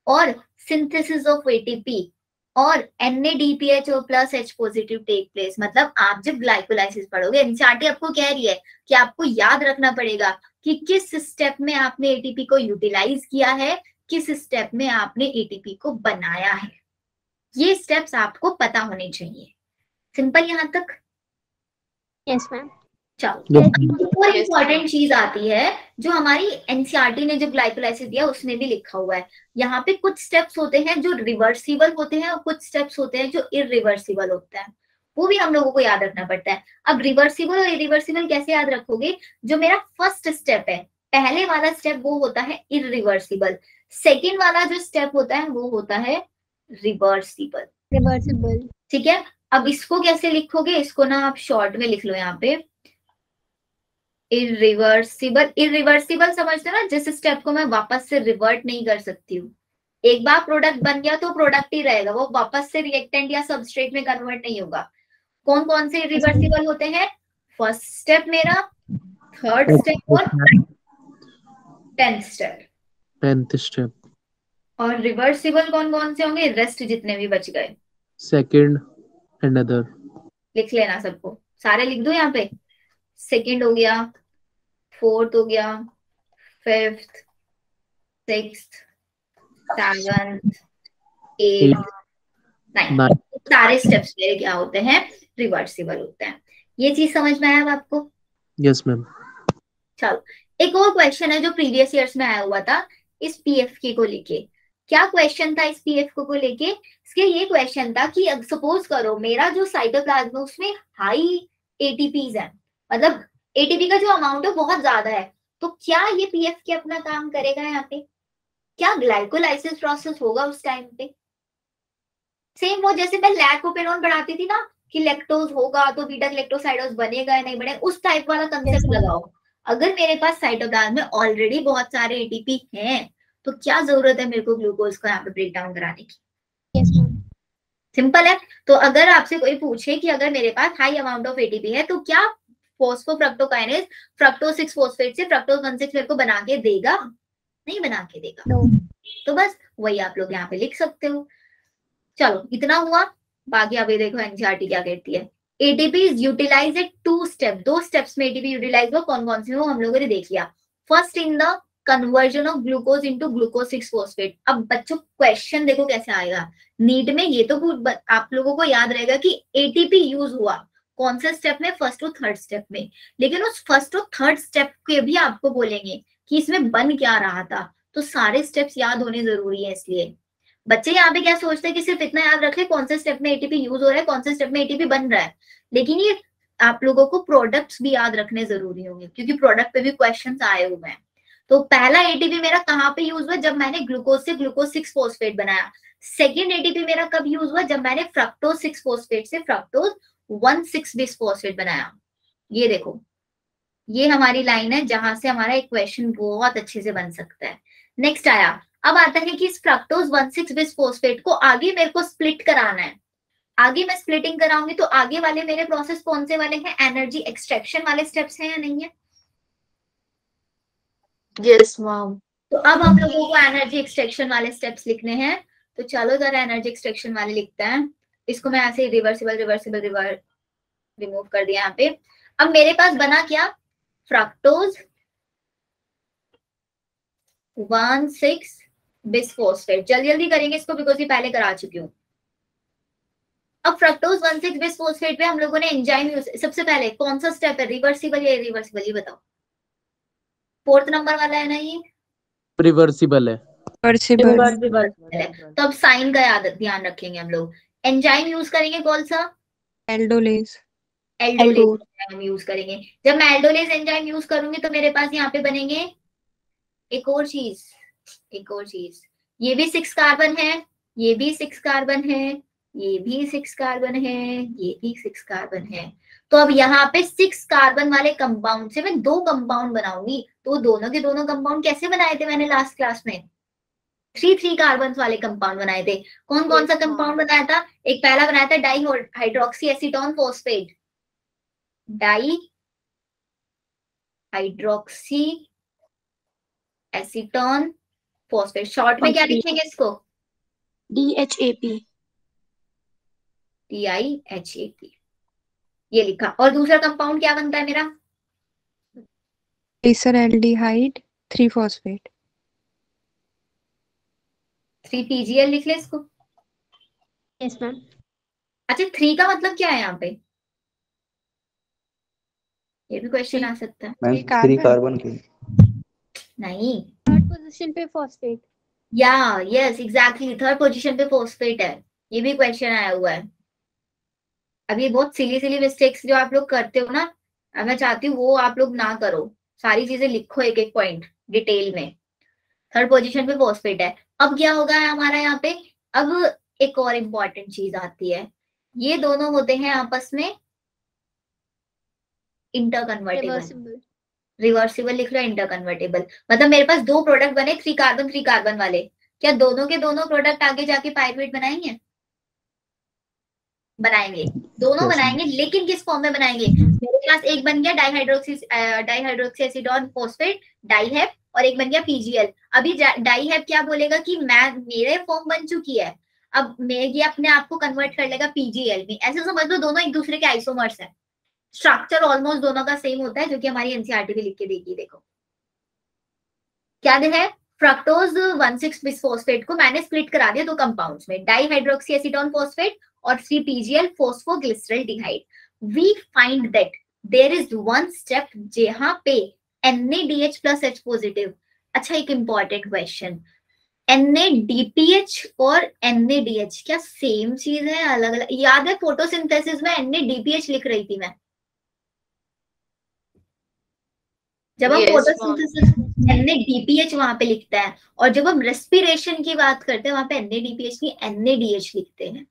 S1: और सिंथेसिस ऑफ एटीपी और NADPH plus H positive take place. मतलब आप जब ग्लाइकोलाइसिस पढ़ोगे, एनसीईआरटी आपको कह रही है कि आपको याद रखना पड़ेगा कि किस स्टेप में आपने एटीपी को यूटिलाइज किया है, किस स्टेप में आपने एटीपी को बनाया है। ये स्टेप्स आपको पता होने चाहिए। सिंपल यहां तक?
S4: Yes ma'am.
S1: चलो, और इम्पोर्टेंट चीज आती है जो हमारी एनसीईआरटी ने जो ग्लाइकोलाइसिस दिया उसमें भी लिखा हुआ है। यहाँ पे कुछ स्टेप्स होते हैं जो रिवर्सिबल होते हैं और कुछ स्टेप्स होते हैं जो इरिवर्सिबल होते हैं, वो भी हम लोगों को याद रखना पड़ता है। अब रिवर्सिबल और इरिवर्सिबल कैसे याद रखोगे? जो मेरा फर्स्ट स्टेप है, पहले वाला स्टेप वो होता है इरिवर्सिबल, सेकेंड वाला जो स्टेप होता है वो होता है रिवर्सिबल।
S4: रिवर्सिबल,
S1: ठीक है। अब इसको कैसे लिखोगे? इसको ना आप शॉर्ट में लिख लो यहाँ पे, इरिवर्सिबल। इरिवर्सिबल समझते हो ना, जिस स्टेप को मैं वापस से रिवर्ट नहीं कर सकती हूँ। एक बार प्रोडक्ट बन गया तो प्रोडक्ट ही रहेगा, वो वापस से रिएक्टेंट या सबस्ट्रेट में कन्वर्ट नहीं होगा। कौन कौन से इरिवर्सिबल होते हैं? फर्स्ट स्टेप मेरा, थर्ड स्टेप और 10th स्टेप।
S6: 10th step.
S1: और रिवर्सिबल कौन कौन से होंगे? रेस्ट जितने भी बच गए।
S6: Second and other.
S1: लिख लेना सबको, सारे लिख दो यहाँ पे। सेकंड हो गया, फोर्थ हो गया, fifth, sixth, seventh, 8th, 9th, सारे स्टेप्स मेरे क्या होते हैं? रिवर्सिबल होते हैं। ये चीज समझ में आया अब आपको?
S6: Yes ma'am.
S1: चलो, एक और क्वेश्चन है जो प्रीवियस ईयर्स में आया हुआ था इस पीएफके को लेके। क्या क्वेश्चन था इस पीएफके को लेके? इसके ये क्वेश्चन था कि सपोज करो मेरा जो साइटोप्लाज्म है उसमें हाई एटीपीज है, मतलब एटीपी का जो अमाउंट है बहुत ज्यादा है, तो क्या ये पीएफके अपना काम करेगा यहाँ पे? क्या ग्लाइकोलाइसिस प्रोसेस होगा उस टाइम पे? सेम वो जैसे मैं लैक्टोपेरोन पढ़ाती थी ना कि लैक्टोज होगा तो बीटा ग्लैक्टोसाइडोज बनेगा या नहीं बनेगा, उस टाइप वाला कंसेप्ट लगाओ। अगर मेरे पास साइटोप्लाज्म में ऑलरेडी बहुत सारे एटीपी हैं तो क्या जरूरत है मेरे को ग्लूकोज का यहाँ पे ब्रेक डाउन कराने की?
S4: Yes ma'am.
S1: सिंपल है। तो अगर आपसे कोई पूछे कि अगर मेरे पास हाई अमाउंट ऑफ एटीपी है तो क्या फॉस्फोफ्रक्टोकाइनेज फ्रक्टोज 6 फॉस्फेट से फ्रक्टोज 1,6 मेरे को बना के देगा? नहीं बना के देगा।
S4: नो।
S1: तो बस वही आप लोग यहाँ पे लिख सकते हो। चलो, इतना हुआ। बाकी अभी देखो एनसीईआरटी क्या कहती है। ATP is utilise at 2 step, 2 steps में एटीपी यूटिलाइज हो। कौन कौन से हो हम लोगों ने देख लिया। First in the conversion of glucose into glucose 6 phosphate. अब बच्चों क्वेश्चन देखो कैसे आएगा नीट में, ये तो आप लोगों को याद रहेगा कि एटीपी यूज हुआ कौन से स्टेप में? फर्स्ट और थर्ड स्टेप में। लेकिन उस फर्स्ट और थर्ड स्टेप के भी आपको बोलेंगे कि इसमें बन क्या रहा था, तो सारे स्टेप्स याद होने जरूरी है। इसलिए बच्चे यहाँ पे क्या सोचते हैं कि सिर्फ इतना याद रखे कौन से स्टेप में एटीपी यूज हो रहा है, कौन से स्टेप में एटीपी बन रहा है, लेकिन ये आप लोगों को प्रोडक्ट्स भी याद रखने जरूरी होंगे क्योंकि प्रोडक्ट पे भी क्वेश्चंस आए हुए हैं। तो पहला एटीपी मेरा कहाँ पे यूज हुआ? जब मैंने ग्लूकोज से ग्लूकोज 6 फॉस्फेट बनाया। सेकेंड एटीपी मेरा कब यूज हुआ? जब मैंने फ्रक्टोज 6 फॉस्फेट से फ्रक्टोज 1,6 बिस फॉस्फेट बनाया। ये देखो, ये हमारी लाइन है जहां से हमारा एक क्वेश्चन बहुत अच्छे से बन सकता है। नेक्स्ट आया, अब आता है कि इस फ्रक्टोज 1,6 बिस फॉस्फेट को आगे मेरे को स्प्लिट कराना है। आगे मैं स्प्लिटिंग कराऊंगी तो आगे वाले मेरे प्रोसेस कौन से वाले हैं? एनर्जी एक्सट्रैक्शन वाले स्टेप्स हैं या नहीं है?
S4: Yes ma'am.
S1: तो अब हम लोगों को एनर्जी एक्सट्रैक्शन वाले स्टेप्स लिखने हैं। तो चलो जरा एनर्जी एक्सट्रैक्शन वाले लिखते हैं। इसको मैं ऐसे रिवर्सिबल रिवर्सिबल रिमूव कर दिया यहाँ पे। अब मेरे पास बना क्या? Fructose 1,6 bis phosphate. जल्दी जल्दी करेंगे इसको बिकॉज ये पहले करा चुकी हूँ। अब फ्रक्टोज 1,6 बिस फॉस्फेट पे हम लोगों ने एंजाइम यूज, सबसे पहले कौन सा स्टेप है? रिवर्सिबल या इरिवर्सिबल? ये बताओ। 4th नंबर वाला है ना ये?
S6: रिवर्सिबल है।
S1: तो अब साइन का याद ध्यान रखेंगे हम लोग। एंजाइम यूज करेंगे कौन सा?
S3: एल्डोलेज।
S1: एल्डोलेज एंजाइम यूज करेंगे। जब मैं एल्डोलेज एंजाइम यूज करूंगी तो मेरे पास यहाँ पे बनेंगे एक और चीज, ये भी 6 कार्बन है, ये भी 6 कार्बन है, ये भी 6 कार्बन है, ये भी 6 कार्बन है। तो अब यहाँ पे 6 कार्बन वाले कंपाउंड से मैं 2 कंपाउंड बनाऊंगी। तो दोनों के दोनों कंपाउंड कैसे बनाए थे मैंने लास्ट क्लास में? थ्री कार्बन वाले कंपाउंड बनाए थे। कौन कौन सा
S4: Yes,
S1: कंपाउंड
S4: ma'am.
S1: बनाया था? एक पहला बनाया था di hydroxy acetone phosphate, di hydroxy acetone phosphate. Short में क्या लिखेंगे इसको?
S4: DHAP.
S1: DIHAP, ये लिखा। और दूसरा कंपाउंड क्या बनता है मेरा?
S3: Glyceraldehyde 3-phosphate.
S1: 3PGL लिख ले इसको।
S4: Yes, ma'am.
S1: अच्छा, 3 का मतलब क्या है यहाँ पे? ये भी क्वेश्चन आ सकता है।
S5: Ma'am
S3: Three
S5: 3
S3: carbon.
S5: कार्बन के।
S1: नहीं,
S4: Third position पे phosphate.
S1: या यस एग्जैक्टली, थर्ड पोजीशन पे फॉस्फेट है। ये भी क्वेश्चन आया हुआ है। अब ये बहुत सिली मिस्टेक्स जो आप लोग करते हो ना, अब मैं चाहती हूँ वो आप लोग ना करो। सारी चीजें लिखो एक एक पॉइंट डिटेल में। थर्ड पोजीशन पे फॉस्फेट है। अब क्या होगा हमारा यहाँ पे? अब एक और इम्पोर्टेंट चीज आती है, ये दोनों होते हैं आपस में इंटरकन्वर्टेबल।
S4: Reversible.
S1: रिवर्सिबल लिख लो, इंटरकन्वर्टेबल। मतलब मेरे पास दो प्रोडक्ट बने थ्री कार्बन वाले, क्या दोनों के दोनों प्रोडक्ट आगे जाके पायरुवेट बनाएंगे? बनाएंगे, दोनों
S5: Yes,
S1: बनाएंगे, लेकिन किस फॉर्म में बनाएंगे? मेरे पास एक बन गया डाइहाइड्रोक्सी एसीटोन फॉस्फेट डाइहेप, और एक बन गया पीजीएल। अभी डाइहेप क्या बोलेगा कि मेरे फॉर्म बन चुकी है, अब ये अपने आप को कन्वर्ट कर लेगा पीजीएल में। ऐसे समझ लो दोनों एक दूसरे के आइसोमर्स है, स्ट्रक्चर ऑलमोस्ट दोनों का सेम होता है, जो कि हमारी एनसीईआरटी भी लिख के देगी। देखो क्या है, फ्रक्टोज 1,6 बिसफॉस्फेट को मैंने स्प्लिट करा दिया दो कंपाउंड्स में, डाइहाइड्रोक्सी एसीटोन फॉस्फेट और 3PGL phosphoglyceraldehyde. We find that there is one step जहां पे NADH प्लस H पॉजिटिव। अच्छा, एक इंपॉर्टेंट क्वेश्चन, NADPH और NADH क्या सेम चीज है, अलग अलग? याद है फोटोसिंथेसिस में NADPH लिख रही थी मैं, जब हम फोटोसिंथेसिस NADPH वहां पे लिखता है, और जब हम रेस्पिरेशन की बात करते हैं वहां पे NADPH की NADH लिखते हैं।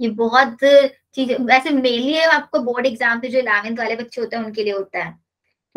S1: ये बहुत चीज वैसे मेनली आपको बोर्ड एग्जाम पे जो 11th वाले बच्चे होते हैं उनके लिए होता है,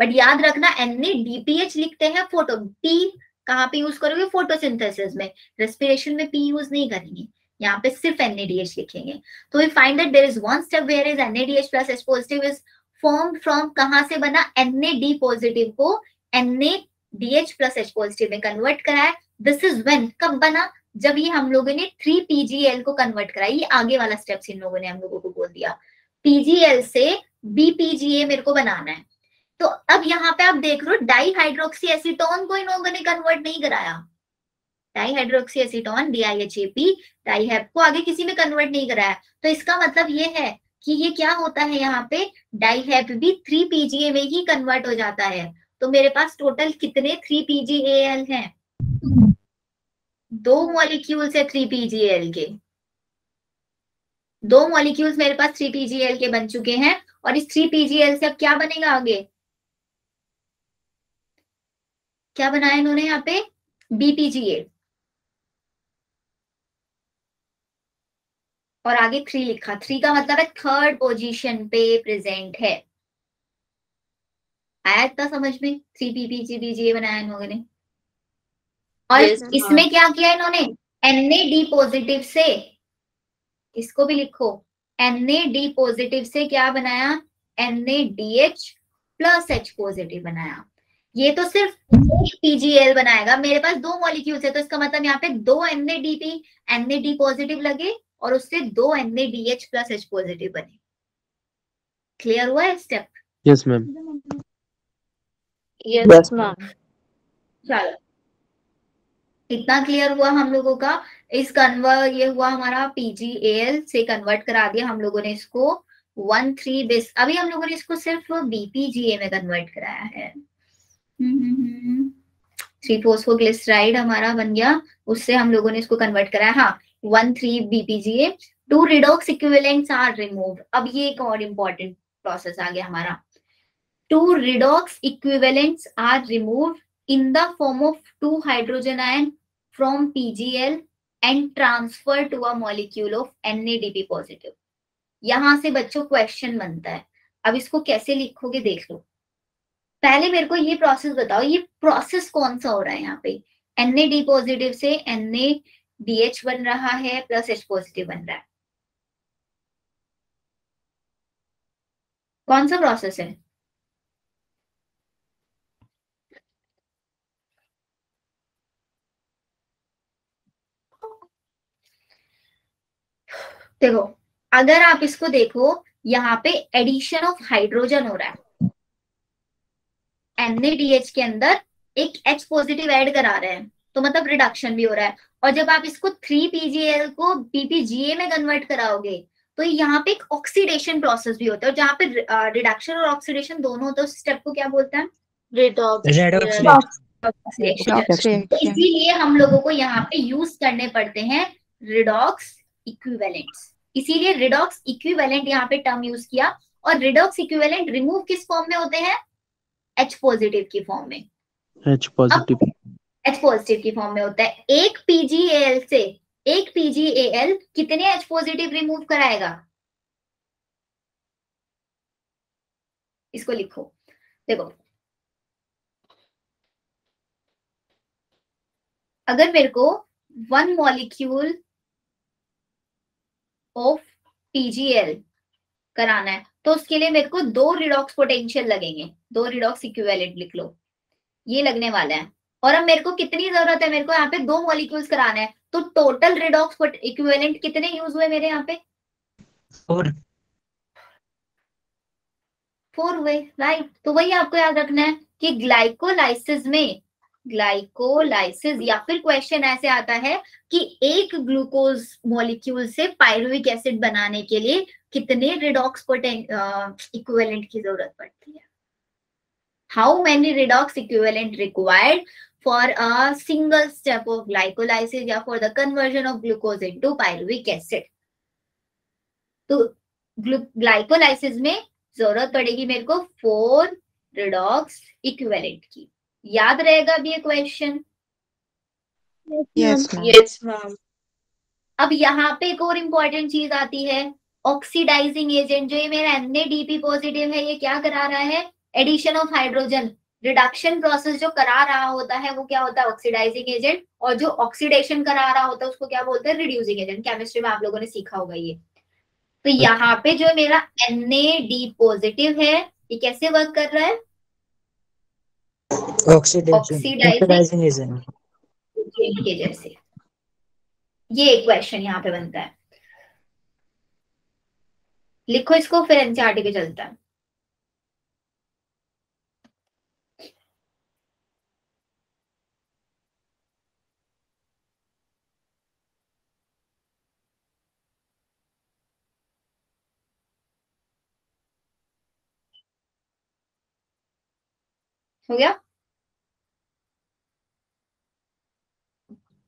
S1: बट याद रखना NADPH लिखते हैं फोटो। P कहाँ पे यूज करोगे? फोटोसिंथेसिस में। रेस्पिरेशन में P यूज नहीं करेंगे, यहाँ पे सिर्फ NADH लिखेंगे। तो we find that there is one step where is NADH plus H positive is form from, कहाँ से बना? NAD पॉजिटिव को NADH प्लस H पॉजिटिव में कन्वर्ट कराया। दिस इज व्हेन, कब बना? जब ये हम लोगों ने 3PGL को कन्वर्ट कराया। ये आगे वाला स्टेप्स इन लोगों ने हम लोगों को बोल दिया, PGL से BPGA मेरे को बनाना है। तो अब यहाँ पे आप देख रहे हो डाइहाइड्रोक्सी एसीटोन को इन लोगों ने कन्वर्ट नहीं कराया, डाइहाइड्रोक्सी एसीटोन DIHAP डाइहेप को आगे किसी में कन्वर्ट नहीं कराया। तो इसका मतलब ये है कि ये क्या होता है, यहाँ पे डाइहेप भी 3PGA में ही कन्वर्ट हो जाता है। तो मेरे पास टोटल कितने 3PGAL हैं? दो मॉलिक्यूल्स है 3PGAL के, दो मॉलिक्यूल्स मेरे पास 3PGAL के बन चुके हैं। और इस 3PGAL से अब क्या बनेगा आगे? क्या बनाया इन्होंने यहाँ पे? BPGA, और आगे 3 लिखा। 3 का मतलब है थर्ड पोजीशन पे प्रेजेंट है। आया इतना समझ में? 3PPGA बनाया इन लोगों ने। और इसमें क्या किया इन्होंने? NAD पॉजिटिव से, इसको भी लिखो, NAD पॉजिटिव से क्या बनाया? NADH प्लस H पॉजिटिव बनाया। ये तो सिर्फ PGL बनाएगा, मेरे पास दो मॉलिक्यूल्स है, तो इसका मतलब यहाँ पे दो NAD पॉजिटिव लगे और उससे दो NADH प्लस H पॉजिटिव बने। क्लियर हुआ है step?
S6: Yes ma'am.
S4: Yes, ma'am.
S1: चलो, इतना क्लियर हुआ हम लोगों का। इस ये हुआ हमारा PGAL से कन्वर्ट करा दिया हम लोगों ने इसको 1,3 बिस। अभी हम लोगों ने इसको सिर्फ BPGA में कन्वर्ट कराया है। 3-फॉस्फोग्लिसराइड हमारा बन गया, उससे हम लोगों ने इसको कन्वर्ट कराया। हाँ, 1,3 BPGA, 2 redox equivalents are removed. अब ये एक और इम्पोर्टेंट प्रोसेस आ गया हमारा। 2 redox equivalents are removed in the form of 2 hydrogen ion from PGL and transferred to a molecule of NADP positive। यहां से बच्चों क्वेश्चन बनता है, अब इसको कैसे लिखोगे देख लो। पहले मेरे को ये प्रोसेस बताओ, ये प्रोसेस कौन सा हो रहा है यहाँ पे? Na पॉजिटिव से NaDH बन रहा है प्लस H पॉजिटिव बन रहा है। कौन सा प्रोसेस है? देखो, अगर आप इसको देखो, यहाँ पे एडिशन ऑफ हाइड्रोजन हो रहा है। NaDH के अंदर एक H पॉजिटिव ऐड करा रहे हैं, तो मतलब रिडक्शन भी हो रहा है। और जब आप इसको 3PgL को BPGA में कन्वर्ट कराओगे तो यहाँ पे एक ऑक्सीडेशन प्रोसेस भी होता है, और जहाँ पे रिडक्शन और ऑक्सीडेशन दोनों होता है उस स्टेप को क्या बोलते हैं?
S2: Redox
S3: reaction.
S1: तो इसीलिए हम लोगों को यहाँ पे यूज करने पड़ते हैं रिडॉक्स इक्विवेलेंट्स। इसीलिए रिडॉक्स इक्विवेलेंट यहाँ पे टर्म यूज किया। और रिडॉक्स इक्विवेलेंट रिमूव किस फॉर्म में होते हैं? H पॉजिटिव की फॉर्म में।
S6: H पॉजिटिव
S1: H पॉजिटिव की फॉर्म में होता है। एक PgAl से एक PgAl कितने H पॉजिटिव रिमूव कराएगा? इसको लिखो, देखो, अगर मेरे को 1 मॉलिक्यूल ऑफ PgL कराना है तो उसके लिए मेरे को 2 रिडॉक्स पोटेंशियल लगेंगे। 2 रिडॉक्स इक्विवेलेंट लिख लो, ये लगने वाला है। और अब मेरे को कितनी जरूरत है? मेरे को यहाँ पे 2 मॉलिक्यूल्स कराने हैं, तो टोटल रिडॉक्स इक्विवेलेंट कितने यूज हुए मेरे यहाँ पे? 4 हुए, राइट। तो वही आपको याद रखना है कि ग्लाइकोलाइसिस या फिर क्वेश्चन ऐसे आता है कि एक ग्लूकोज मॉलिक्यूल से पायरुविक एसिड बनाने के लिए कितने रिडॉक्स इक्विवेलेंट की जरूरत पड़ती है? How many redox equivalent required for a single step of glycolysis या for the conversion of glucose into pyruvic acid? तो ग्लाइकोलाइसिस में जरूरत पड़ेगी मेरे को 4 रिडॉक्स इक्विवेलेंट की। याद रहेगा अभी ये question?
S3: Yes, ma'am.
S4: Yes, ma'am.
S1: अब यहाँ पे एक और इम्पोर्टेंट चीज आती है, ऑक्सीडाइजिंग एजेंट। जो ये मेरा NaDP पॉजिटिव है, ये क्या करा रहा है? Addition of hydrogen. Reduction process जो करा रहा होता है वो क्या होता है? Oxidising agent. और जो ऑक्सीडेशन करा रहा होता है उसको क्या बोलते हैं? Reducing agent. केमिस्ट्री में आप लोगों ने सीखा होगा ये। तो यहाँ पे जो मेरा NaD पॉजिटिव है, ये कैसे वर्क कर रहा है?
S2: ऑक्सीडाइजिंग एजेंट
S1: के जैसे। ये एक क्वेश्चन यहाँ पे बनता है, लिखो इसको, फिर एनसीईआरटी पे चलता है। हो गया?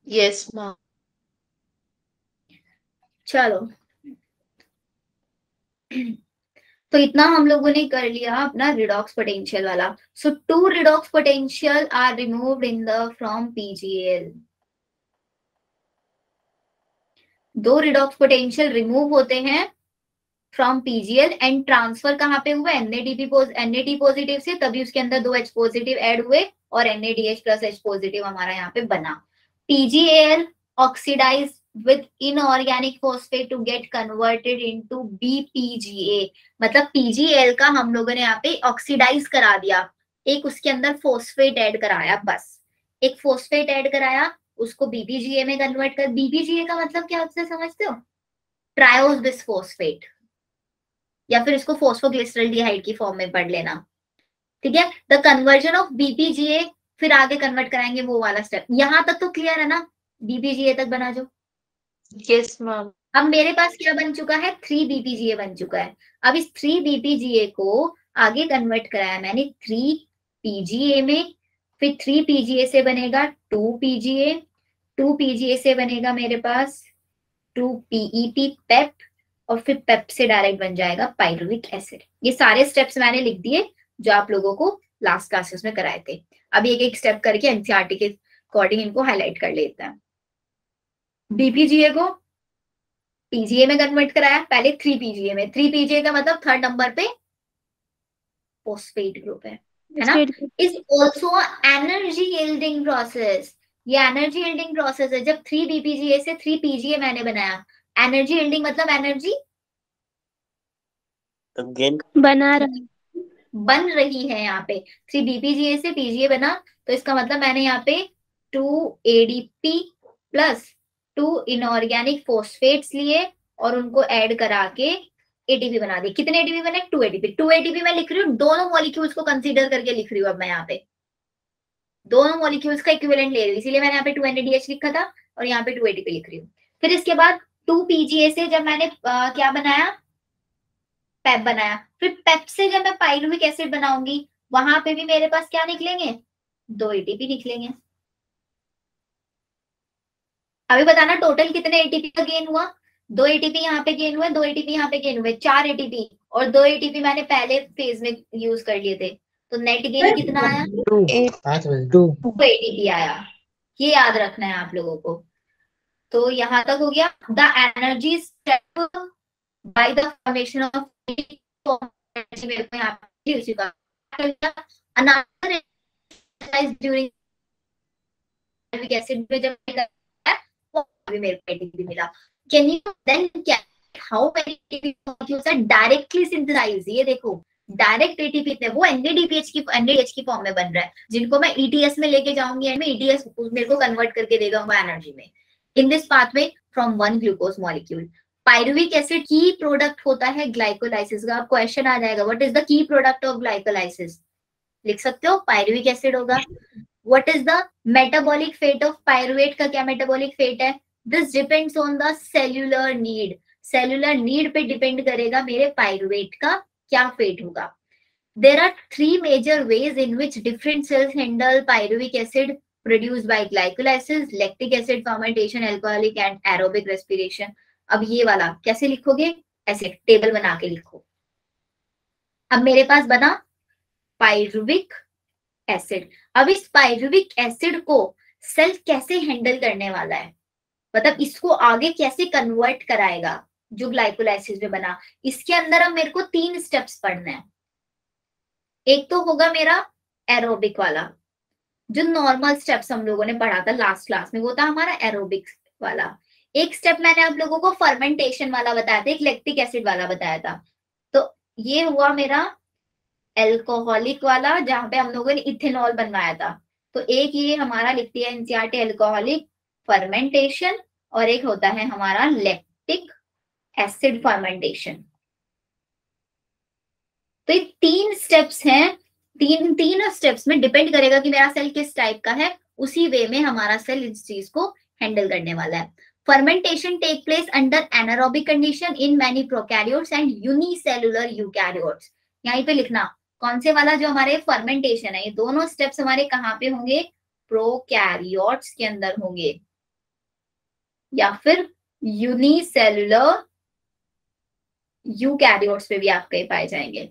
S4: Yes, ma'am.
S1: चलो, तो इतना हम लोगों ने कर लिया अपना रिडॉक्स पोटेंशियल वाला। So 2 redox potential are removed in the from PgL। 2 redox potential remove होते हैं फ्रॉम PgL एंड ट्रांसफर कहाँ पे हुआ? NAD पॉजिटिव से, तभी उसके अंदर 2 H पॉजिटिव ऐड हुए और NaDH प्लस H पॉजिटिव हमारा यहाँ पे बना। PgAl oxidise with inorganic phosphate to get converted into BPGA। मतलब PgL का हम लोगों ने यहाँ पे ऑक्सीडाइज करा दिया, एक उसके अंदर फोस्फेट ऐड कराया, बस एक फोस्फेट ऐड कराया, उसको BPGA में कन्वर्ट कर। BPGA का मतलब क्या होता है समझते हो? ट्रायोस बिसफॉस्फेट, या फिर इसको फॉस्फोग्लिसरल्डिहाइड की फॉर्म में पढ़ लेना, ठीक है? द कन्वर्जन ऑफ BPGA, फिर आगे कन्वर्ट कराएंगे वो वाला स्टेप। यहां तक तो क्लियर है ना? BPGA तक बना जो।
S4: Yes, ma'am.
S1: अब मेरे पास क्या बन चुका है? 3BPGA बन चुका है। अब इस 3BPGA को आगे कन्वर्ट कराया मैंने 3PGA में, फिर 3PGA से बनेगा 2PGA, 2PGA से बनेगा मेरे पास 2PEP पेप, और फिर पेप से डायरेक्ट बन जाएगा पायरुविक एसिड। ये सारे स्टेप्स मैंने लिख दिए जो आप लोगों को लास्ट क्लासेस में कराए थे। अभी एक एक स्टेप करके एनसीईआरटी के अकॉर्डिंग इनको हाईलाइट कर लेते हैं। BPGA को PGA में कन्वर्ट कराया, पहले 3PGA में। 3PGA का मतलब 3rd नंबर पे फोस्फेट ग्रुप है ना? Is also energy yielding process. ये एनर्जी यील्डिंग प्रोसेस है। जब 3 BPGA से 3 PGA मैंने बनाया, एनर्जी यील्डिंग मतलब एनर्जी
S7: गेन
S3: बना रहा
S1: बन रही है। यहाँ पे 3 BPGA से PGA बना, तो इसका मतलब मैंने यहाँ पे 2 ADP प्लस 2 इनऑर्गेनिक फॉस्फेट्स लिए और उनको ऐड करा के ATP बना दी। कितने ATP बने? 2 ATP। 2 ATP मैं लिख रही हूँ, दोनों मॉलिक्यूल्स को कंसीडर करके लिख रही हूँ। अब मैं यहाँ पे दोनों मॉलिक्यूल्स का इक्विवेलेंट ले रही हूँ, इसीलिए मैंने यहाँ पे 2 NADH लिखा था और यहाँ पे 2 ATP लिख रही हूँ। फिर इसके बाद 2 PGA से जब मैंने क्या बनाया, पेप बनाया, फिर पेप से जब मैं पाइरुविक एसिड बनाऊंगी, वहां पे भी मेरे पास क्या निकलेंगे? 2 ATP निकलेंगे। अभी बताना टोटल कितने ATP का गेन हुआ? 2 ATP यहाँ पे गेन हुआ, 2 ATP यहाँ पे गेन हुए, 4 ATP, और 2 ATP मैंने पहले फेज में यूज कर लिए थे, तो नेट गेन कितना आया? 2 ATP आया। ये याद रखना है आप लोगों को। तो यहाँ तक हो गया। The energy by the formation of मेरे को यहाँ पे मिल चुका। अनदर एक्सरसाइज ड्यूरिंग एसिड में जब भी मेरे को ATP मिला। Can you then how many ATP molecules are directly synthesise? ये देखो डायरेक्ट ATP थे, वो NADPH की फॉर्म में बन रहा है, जिनको मैं ETS में लेके जाऊंगी एंड में ETS मेरे को कन्वर्ट करके देगा वो एनर्जी में। In this pathway from 1 glucose molecule. Pyruvic acid की प्रोडक्ट होता है ग्लाइकोलाइसिस का। अब क्वेश्चन आ जाएगा, what is the key product of glycolysis? लिख सकते हो, पाइरुविक एसिड होगा। What is the metabolic fate of pyruvate का? क्या मेटाबॉलिक फेट है? This depends on the cellular need. Cellular need पे डिपेंड करेगा मेरे पाइरुवेट का क्या फेट होगा। There are 3 major ways in which different cells handle pyruvic acid produced by glycolysis: lactic acid fermentation, alcoholic and aerobic respiration. अब ये वाला कैसे लिखोगे? ऐसे टेबल बना के लिखो। अब मेरे पास बना पाइरुविक एसिड। अब इस पाइरुविक एसिड को सेल कैसे हैंडल करने वाला है, मतलब इसको आगे कैसे कन्वर्ट कराएगा जो ग्लाइकोलाइसिस में बना। इसके अंदर अब मेरे को 3 स्टेप्स पढ़ना है। एक तो होगा मेरा एरोबिक वाला, जो नॉर्मल स्टेप्स हम लोगों ने पढ़ा था लास्ट क्लास में, वो था हमारा एरोबिक वाला। एक स्टेप मैंने आप लोगों को फर्मेंटेशन वाला बताया था, एक लैक्टिक एसिड वाला बताया था। तो ये हुआ मेरा एल्कोहलिक वाला, जहां पे हम लोगों ने इथेनॉल बनवाया था। तो एक ये हमारा लिखती है एनसीईआरटी एल्कोहलिक फर्मेंटेशन, और एक होता है हमारा लैक्टिक एसिड फर्मेंटेशन। तो ये 3 स्टेप्स हैं। तीनों स्टेप्स में डिपेंड करेगा कि मेरा सेल किस टाइप का है, उसी वे में हमारा सेल इस चीज को हैंडल करने वाला है। Fermentation take place under anaerobic condition in many prokaryotes and unicellular eukaryotes. यहीं पे लिखना कौन से वाला जो हमारे फर्मेंटेशन है, ये दोनों स्टेप्स हमारे कहाँ पे होंगे? प्रोकैरियोट्स के अंदर होंगे, या फिर यूनिसेलुलर यूकैरियोट्स पे भी आपके पाए जाएंगे।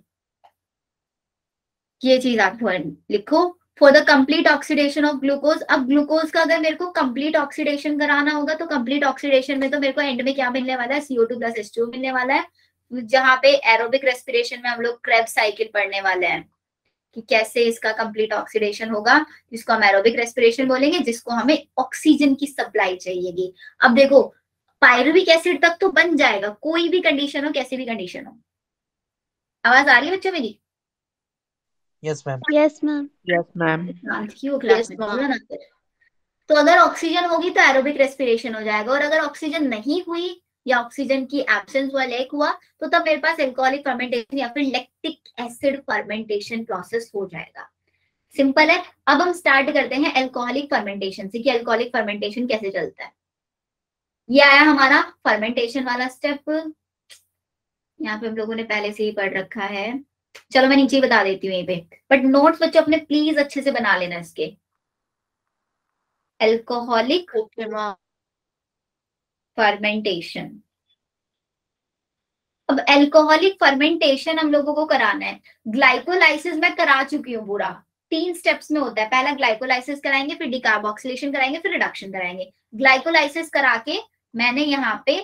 S1: ये चीज आप लिखो। For the complete oxidation of glucose. अब ग्लूकोज का अगर मेरे को कंप्लीट ऑक्सीडेशन कराना होगा, तो कंप्लीट ऑक्सीडेशन में तो मेरे को एंड में क्या मिलने वाला है? CO2 + H2O मिलने वाला है। जहां पे एरोबिक रेस्पिरेशन में हम लोग क्रेब्स साइकिल पढ़ने वाले हैं कि कैसे इसका कंप्लीट ऑक्सीडेशन होगा, जिसको हम एरोबिक रेस्पिरेशन बोलेंगे, जिसको हमें ऑक्सीजन की सप्लाई चाहिएगी। अब देखो पाइरुविक एसिड तक तो बन जाएगा, कोई भी कंडीशन हो, कैसी भी कंडीशन हो। आवाज आ रही है बच्चों मेरी?
S6: Yes, ma'am.
S3: Yes, ma'am.
S6: Yes, ma'am.
S1: क्यों क्लास में बोला ना? तो अगर ऑक्सीजन होगी तो एरोबिक रेस्पिरेशन हो जाएगा, और अगर ऑक्सीजन नहीं हुई या ऑक्सीजन की एब्सेंस हुआ, लैक हुआ, तो तब मेरे पास एल्कोहलिक फर्मेंटेशन या फिर लैक्टिक एसिड फर्मेंटेशन प्रोसेस हो जाएगा। सिंपल है। अब हम स्टार्ट करते हैं एल्कोहलिक फर्मेंटेशन से कि एल्कोहलिक फर्मेंटेशन कैसे चलता है। ये आया हमारा फर्मेंटेशन वाला स्टेप, यहाँ पे हम लोगों ने पहले से ही पढ़ रखा है। चलो मैं नीचे बता देती हूँ यहीं पे, बट नोट्स बच्चों अपने प्लीज अच्छे से बना लेना इसके। Alcoholic fermentation. अब एल्कोहलिक फर्मेंटेशन हम लोगों को कराना है। ग्लाइकोलाइसिस मैं करा चुकी हूँ पूरा, 3 स्टेप्स में होता है। पहला ग्लाइकोलाइसिस कराएंगे, फिर डिकार्बोक्सिलेशन कराएंगे, फिर रिडक्शन कराएंगे। ग्लाइकोलाइसिस करा के मैंने यहाँ पे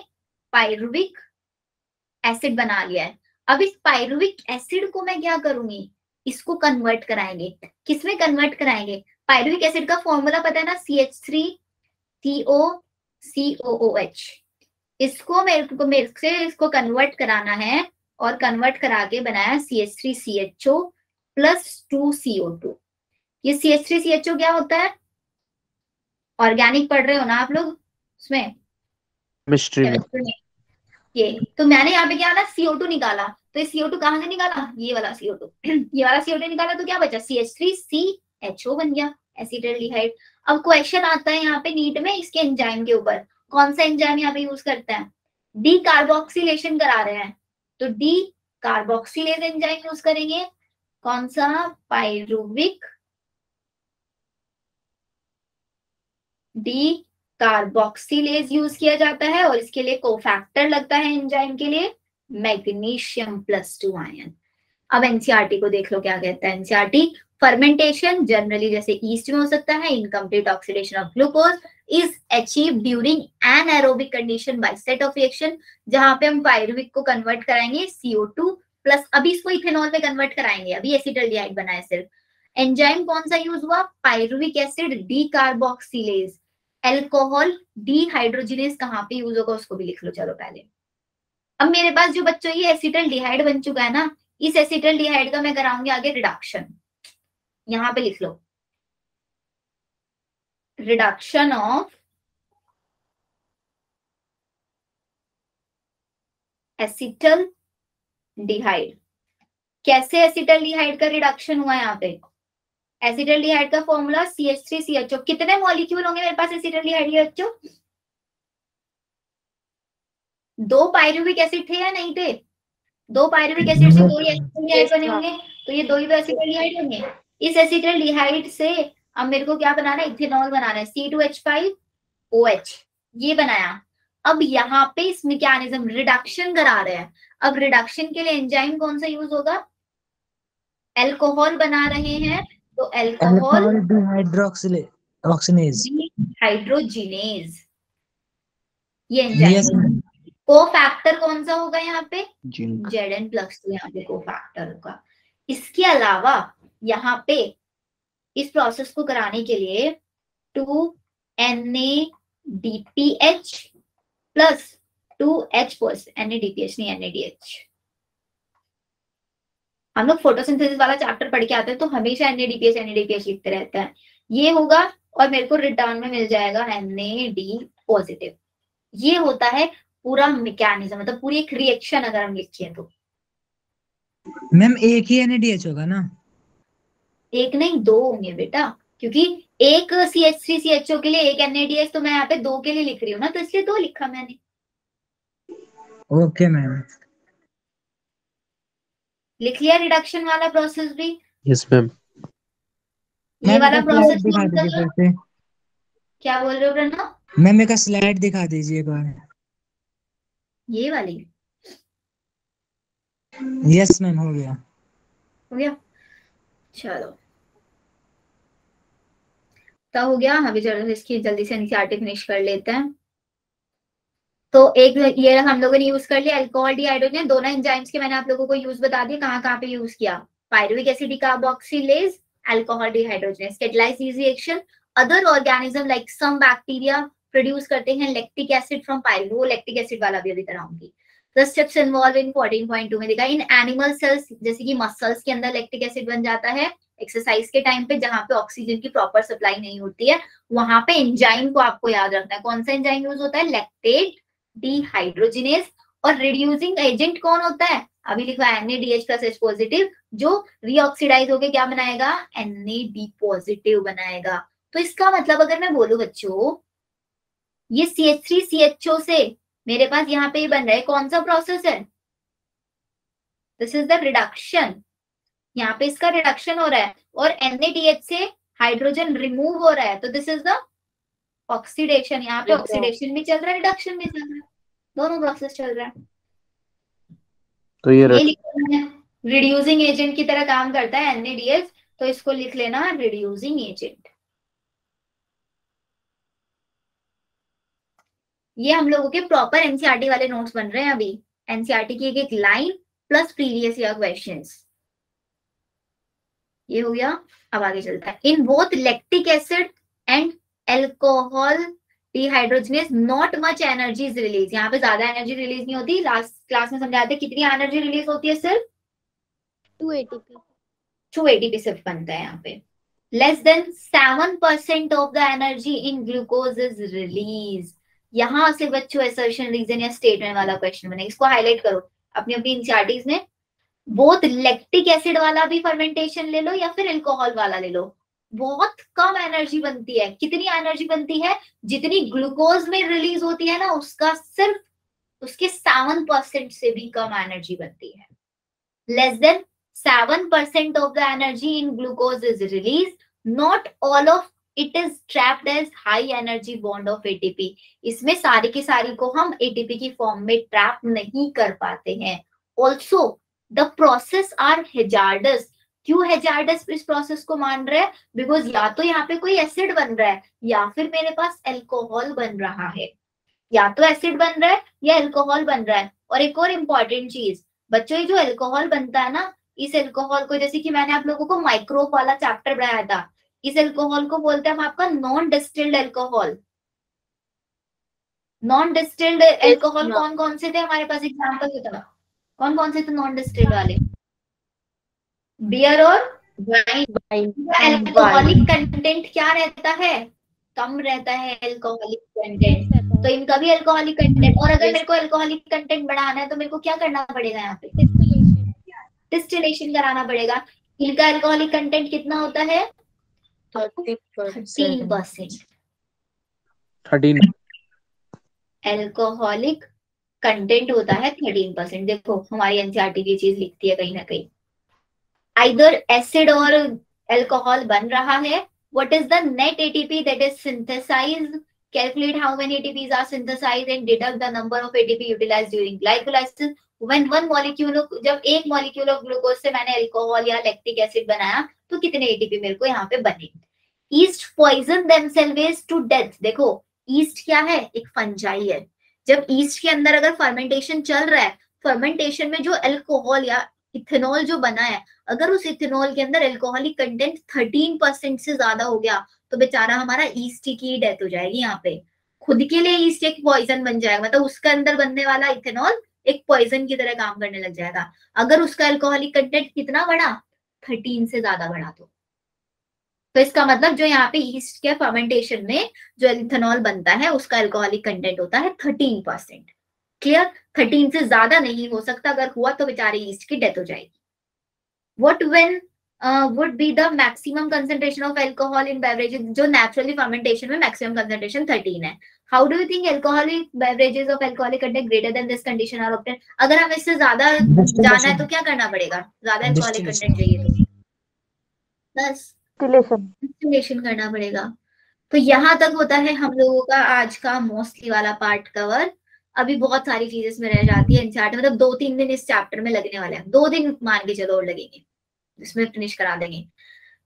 S1: पाइरुविक एसिड बना लिया है। अब इस पाइरुविक एसिड को मैं क्या करूंगी? इसको कन्वर्ट कराएंगे। किसमें कन्वर्ट कराएंगे? पायरुविक एसिड का फॉर्मूला पता है ना, CH3COCOOH। इसको मेरे से इसको कन्वर्ट कराना है और कन्वर्ट करा के बनाया CH3CHO प्लस 2CO2। ये CH3CHO क्या होता है? ऑर्गेनिक पढ़ रहे हो ना आप लोग उसमें,
S6: केमिस्ट्री में।
S1: केमिस्ट्री में। ये तो मैंने यहाँ पे क्या ना CO2 निकाला, तो ये CO2 कहाँ से निकाला? ये वाला CO2 ये वाला CO2 निकाला तो क्या बचा? CH3CHO बन गया, एसिटाल्डिहाइड। अब क्वेश्चन आता है यहाँ पे नीट में इसके एंजाइम के ऊपर, कौन सा एंजाइम यहाँ पे यूज करते हैं? डी कार्बोक्सिलेशन करा रहे हैं, तो डी कार्बोक्सिलेज एंजाइम यूज करेंगे। कौन सा? पायरुविक डी कार्बोक्सिलेज यूज किया जाता है, और इसके लिए कोफैक्टर लगता है एंजाइम के लिए, मैग्नीशियम +2 आयन। अब एनसीईआरटी को देख लो क्या कहता है एनसीईआरटी। फर्मेंटेशन जनरली जैसे ईस्ट में हो सकता है, incomplete oxidation of glucose is achieve during anaerobic condition by set of reaction, जहां पे हम पायरुविक को कन्वर्ट कराएंगे CO2 प्लस, अभी इसको इथेनॉल में कन्वर्ट कराएंगे, अभी एसिटाल्डिहाइड बना है सिर्फ। एंजाइम कौन सा यूज हुआ? Pyruvic acid D carboxylase. Alcohol dehydrogenase कहाँ पे यूज होगा उसको भी लिख लो चलो पहले। अब मेरे पास जो बच्चों ये एसिटाल्डिहाइड बन चुका है ना, इस एसिटाल्डिहाइड का मैं कराऊंगी आगे रिडक्शन। यहां पे लिख लो रिडक्शन ऑफ एसिटाल्डिहाइड। कैसे एसिटाल्डिहाइड का रिडक्शन हुआ यहाँ पे? एसिटाल्डिहाइड का फॉर्मूला CH3CHO। कितने मॉलिक्यूल होंगे मेरे पास एसिटाल्डिहाइड के बच्चों? 2 पायरुविक एसिड थे या नहीं थे? 2 पायरुविक एसिड से 2 एसिटाल्डिहाइड बने होंगे, तो ये 2 ही एसिटाल्डिहाइड होंगे। इस एसिटाल्डिहाइड से अब मेरे को क्या बनाना है? इथेनॉल बनाना है, C2H5OH ये बनाया। अब यहाँ पे इस मैकेनिज्म रिडक्शन करा रहे हैं। अब रिडक्शन के लिए एंजाइम कौन सा यूज होगा? एल्कोहल बना रहे हैं, तो एल्कोहल
S2: डिहाइड्रोक्सिलेज
S1: हाइड्रोजिनेज ये एंजाइम। कोफैक्टर कौन सा होगा यहाँ पे?
S5: जिंक।
S1: Zn+2 यहाँ पे कोफैक्टर होगा। इसके अलावा यहाँ पे इस प्रोसेस को कराने के लिए 2NADPH प्लस 2H NADPH नहीं NADH। हम लोग फोटोसिंथेसिस वाला चैप्टर पढ़ के आते हैं तो हमेशा NADPH लिखते रहते हैं। ये होगा और मेरे को रिटर्न में मिल जाएगा NAD+। ये होता है पूरा मैकेनिज्म, मतलब पूरी एक रिएक्शन अगर हम लिखिए तो।
S2: मैम एक ही NADH होगा ना?
S1: एक नहीं 2 होंगे बेटा, क्योंकि एक CH3CHO के लिए एक NADH, तो मैं यहाँ पे 2 के लिए लिख रही हूँ ना, तो इसलिए 2 लिखा मैंने।
S2: Okay ma'am.
S1: लिख लिया रिडक्शन वाला प्रोसेस भी?
S6: Yes ma'am.
S1: ये वाला प्रोसेस
S2: दिखा दीजिए फिर से।
S1: क्या बोल रहे हो प्रणव?
S2: मैम एक स्लाइड दिखा दीजिए एक बार।
S1: ये वाली?
S2: यस मैम हो गया।
S1: हो गया, चलो तो हो गया। अभी चलो इसकी जल्दी से एनसीईआरटी फिनिश कर लेते हैं। तो एक ये हम लोगों ने यूज कर लिया अल्कोहल डिहाइड्रोजन, दोनों एंजाइम्स के मैंने आप लोगों को यूज बता दिया कहाँ कहाँ पे यूज किया। Pyruvic acid carboxylase, alcohol dehydrogenase, catalyse this reaction. Other organism like some bacteria produce करते हैं लैक्टिक एसिड फ्रॉम पायरुविक, वो लैक्टिक एसिड वाला भी अभी कराऊंगी। The steps involved in 14.2 में देखा, इन एनिमल सेल्स जैसे कि मसल्स के अंदर लैक्टिक एसिड बन जाता है एक्सरसाइज के टाइम पे, जहां पे ऑक्सीजन की प्रॉपर सप्लाई नहीं होती है, वहां पे एंजाइम को आपको याद रखना है। कौन सा एंजाइम यूज होता है? Lactate dehydrogenase. और रिड्यूसिंग एजेंट कौन होता है? अभी लिखा है NADH+H+, जो रीऑक्सीडाइज होके क्या बनाएगा? NAD+ बनाएगा। तो इसका मतलब अगर मैं बोलूं बच्चों, ये CH3CHO से मेरे पास यहाँ पे बन रहा है, कौन सा प्रोसेस है? This is the reduction. यहाँ पे इसका रिडक्शन हो रहा है और NADH से हाइड्रोजन रिमूव हो रहा है, तो दिस इज द ऑक्सीडेशन। यहाँ पे ऑक्सीडेशन भी चल रहा है, रिडक्शन भी चल रहा है, दोनों प्रोसेस चल रहा है।
S6: तो ये
S1: रिड्यूसिंग एजेंट की तरह काम करता है NADH, तो इसको लिख लेना रिड्यूसिंग एजेंट। ये हम लोगों के प्रॉपर एनसीईआरटी वाले नोट्स बन रहे हैं अभी। एनसीईआरटी की एक एक line plus previous year questions, ये हो गया। अब आगे चलता है। In both lactic acid and alcohol dehydrogenase not much energy is release. यहाँ पे ज्यादा एनर्जी रिलीज नहीं होती। लास्ट क्लास में समझाते कितनी एनर्जी रिलीज होती है, सिर्फ
S8: 2 ATP
S1: 2 ATP सिर्फ बनता है यहाँ पे। Less than 7% of the energy in glucose is release. यहाँ से बच्चों असर्शन, रीजन या स्टेटमेंट वाला क्वेश्चन बनेगा, इसको हाईलाइट करो अपनी अपनी एनसीईआरटीज में। बोथ लैक्टिक एसिड वाला भी फर्मेंटेशन ले लो या फिर अल्कोहल वाला ले लो, बहुत कम एनर्जी बनती है। कितनी एनर्जी बनती है? जितनी ग्लूकोज में रिलीज होती है ना, उसका सिर्फ उसके 7% से भी कम एनर्जी बनती है। Less than 7% of the energy in glucose is released. Not all of it is trapped as high energy bond of ATP. इसमें सारी की सारी को हम ATP की फॉर्म में ट्रैप नहीं कर पाते हैं। Also, the process are hazardous. क्यों hazardous इस प्रोसेस को मान रहे हैं? बिकॉज या तो यहाँ पे कोई एसिड बन रहा है या फिर मेरे पास एल्कोहल बन रहा है। या तो एसिड बन रहा है या एल्कोहल बन रहा है। और एक और इम्पॉर्टेंट चीज बच्चों, ये जो एल्कोहल बनता है ना, इस एल्कोहल को, जैसे कि मैंने आप लोगों को माइक्रोब वाला चैप्टर पढ़ाया था, इस एल्कोहल को बोलते हैं हम आपका non distilled alcohol. Non distilled alcohol कौन कौन से थे हमारे पास? एग्जाम्पल बताओ, कौन कौन से थे नॉन डिस्टिल्ड वाले? बियर और वाइन। एल्कोहलिक कंटेंट क्या रहता है? कम रहता है एल्कोहलिक कंटेंट, तो इनका भी एल्कोहलिक कंटेंट। और अगर मेरे को एल्कोहलिक कंटेंट बढ़ाना है तो मेरे को क्या करना पड़ेगा? यहाँ पे डिस्टिलेशन कराना पड़ेगा। इनका एल्कोहलिक कंटेंट कितना होता है? 13%।
S6: 13
S1: एल्कोहलिक कंटेंट होता है 13%। देखो हमारी एनसीईआरटी ये चीज लिखती है कहीं ना कहीं। आइदर एसिड और एल्कोहल बन रहा है, what is the net ATP that is synthesized, calculate how many ATPs are synthesized and deduct the number of ATP utilized during glycolysis when one molecule of, जब एक मॉलिक्यूल ऑफ ग्लूकोज से मैंने alcohol या lactic acid बनाया तो कितने ATP मेरे को यहाँ पे बने। Yeast poison themselves to death. देखो ईस्ट क्या है? एक फंजाई है। जब ईस्ट के अंदर अगर फर्मेंटेशन चल रहा है, फर्मेंटेशन में जो अल्कोहल या इथेनॉल जो बना है, अगर उस इथेनॉल के अंदर अल्कोहलिक कंटेंट 13% से ज्यादा हो गया तो बेचारा हमारा ईस्ट की डेथ हो जाएगी। यहाँ पे खुद के लिए ईस्ट एक पॉइजन बन जाएगा, मतलब उसके अंदर बनने वाला इथेनॉल एक पॉइजन की तरह काम करने लग जाएगा। अगर उसका अल्कोहलिक कंटेंट कितना बढ़ा? 13 से ज्यादा बढ़ा तो इसका मतलब जो यहाँ पे ईस्ट के फर्मेंटेशन में जो इथेनॉल बनता है उसका अल्कोहलिक कंटेंट होता है 13%। क्लियर? 13 से ज्यादा नहीं हो सकता, अगर हुआ तो बेचारे ईस्ट की डेथ हो जाएगी। What when would be the maximum concentration of alcohol in beverages? जो naturally fermentation में maximum concentration 13 है। How do you think alcoholic beverages of alcoholic content greater than this condition are obtained? अगर हमें इससे ज्यादा जाना है तो क्या करना पड़ेगा? ज्यादा alcoholic content चाहिए तो बस डिस्टिलेशन करना पड़ेगा। तो यहाँ तक होता है हम लोगों का आज का मोस्टली वाला पार्ट कवर। अभी बहुत सारी चीजें इसमें रह जाती है एनसीईआरटी, मतलब 2-3 दिन इस चैप्टर में लगने वाले हैं। 2 दिन मान के चलो और लगेंगे, इसमें फिनिश करा देंगे।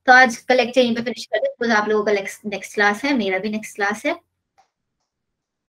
S1: तो आज का लेक्चर यहीं पे फिनिश कर दे। आप लोगों का नेक्स्ट क्लास है, मेरा भी नेक्स्ट क्लास है।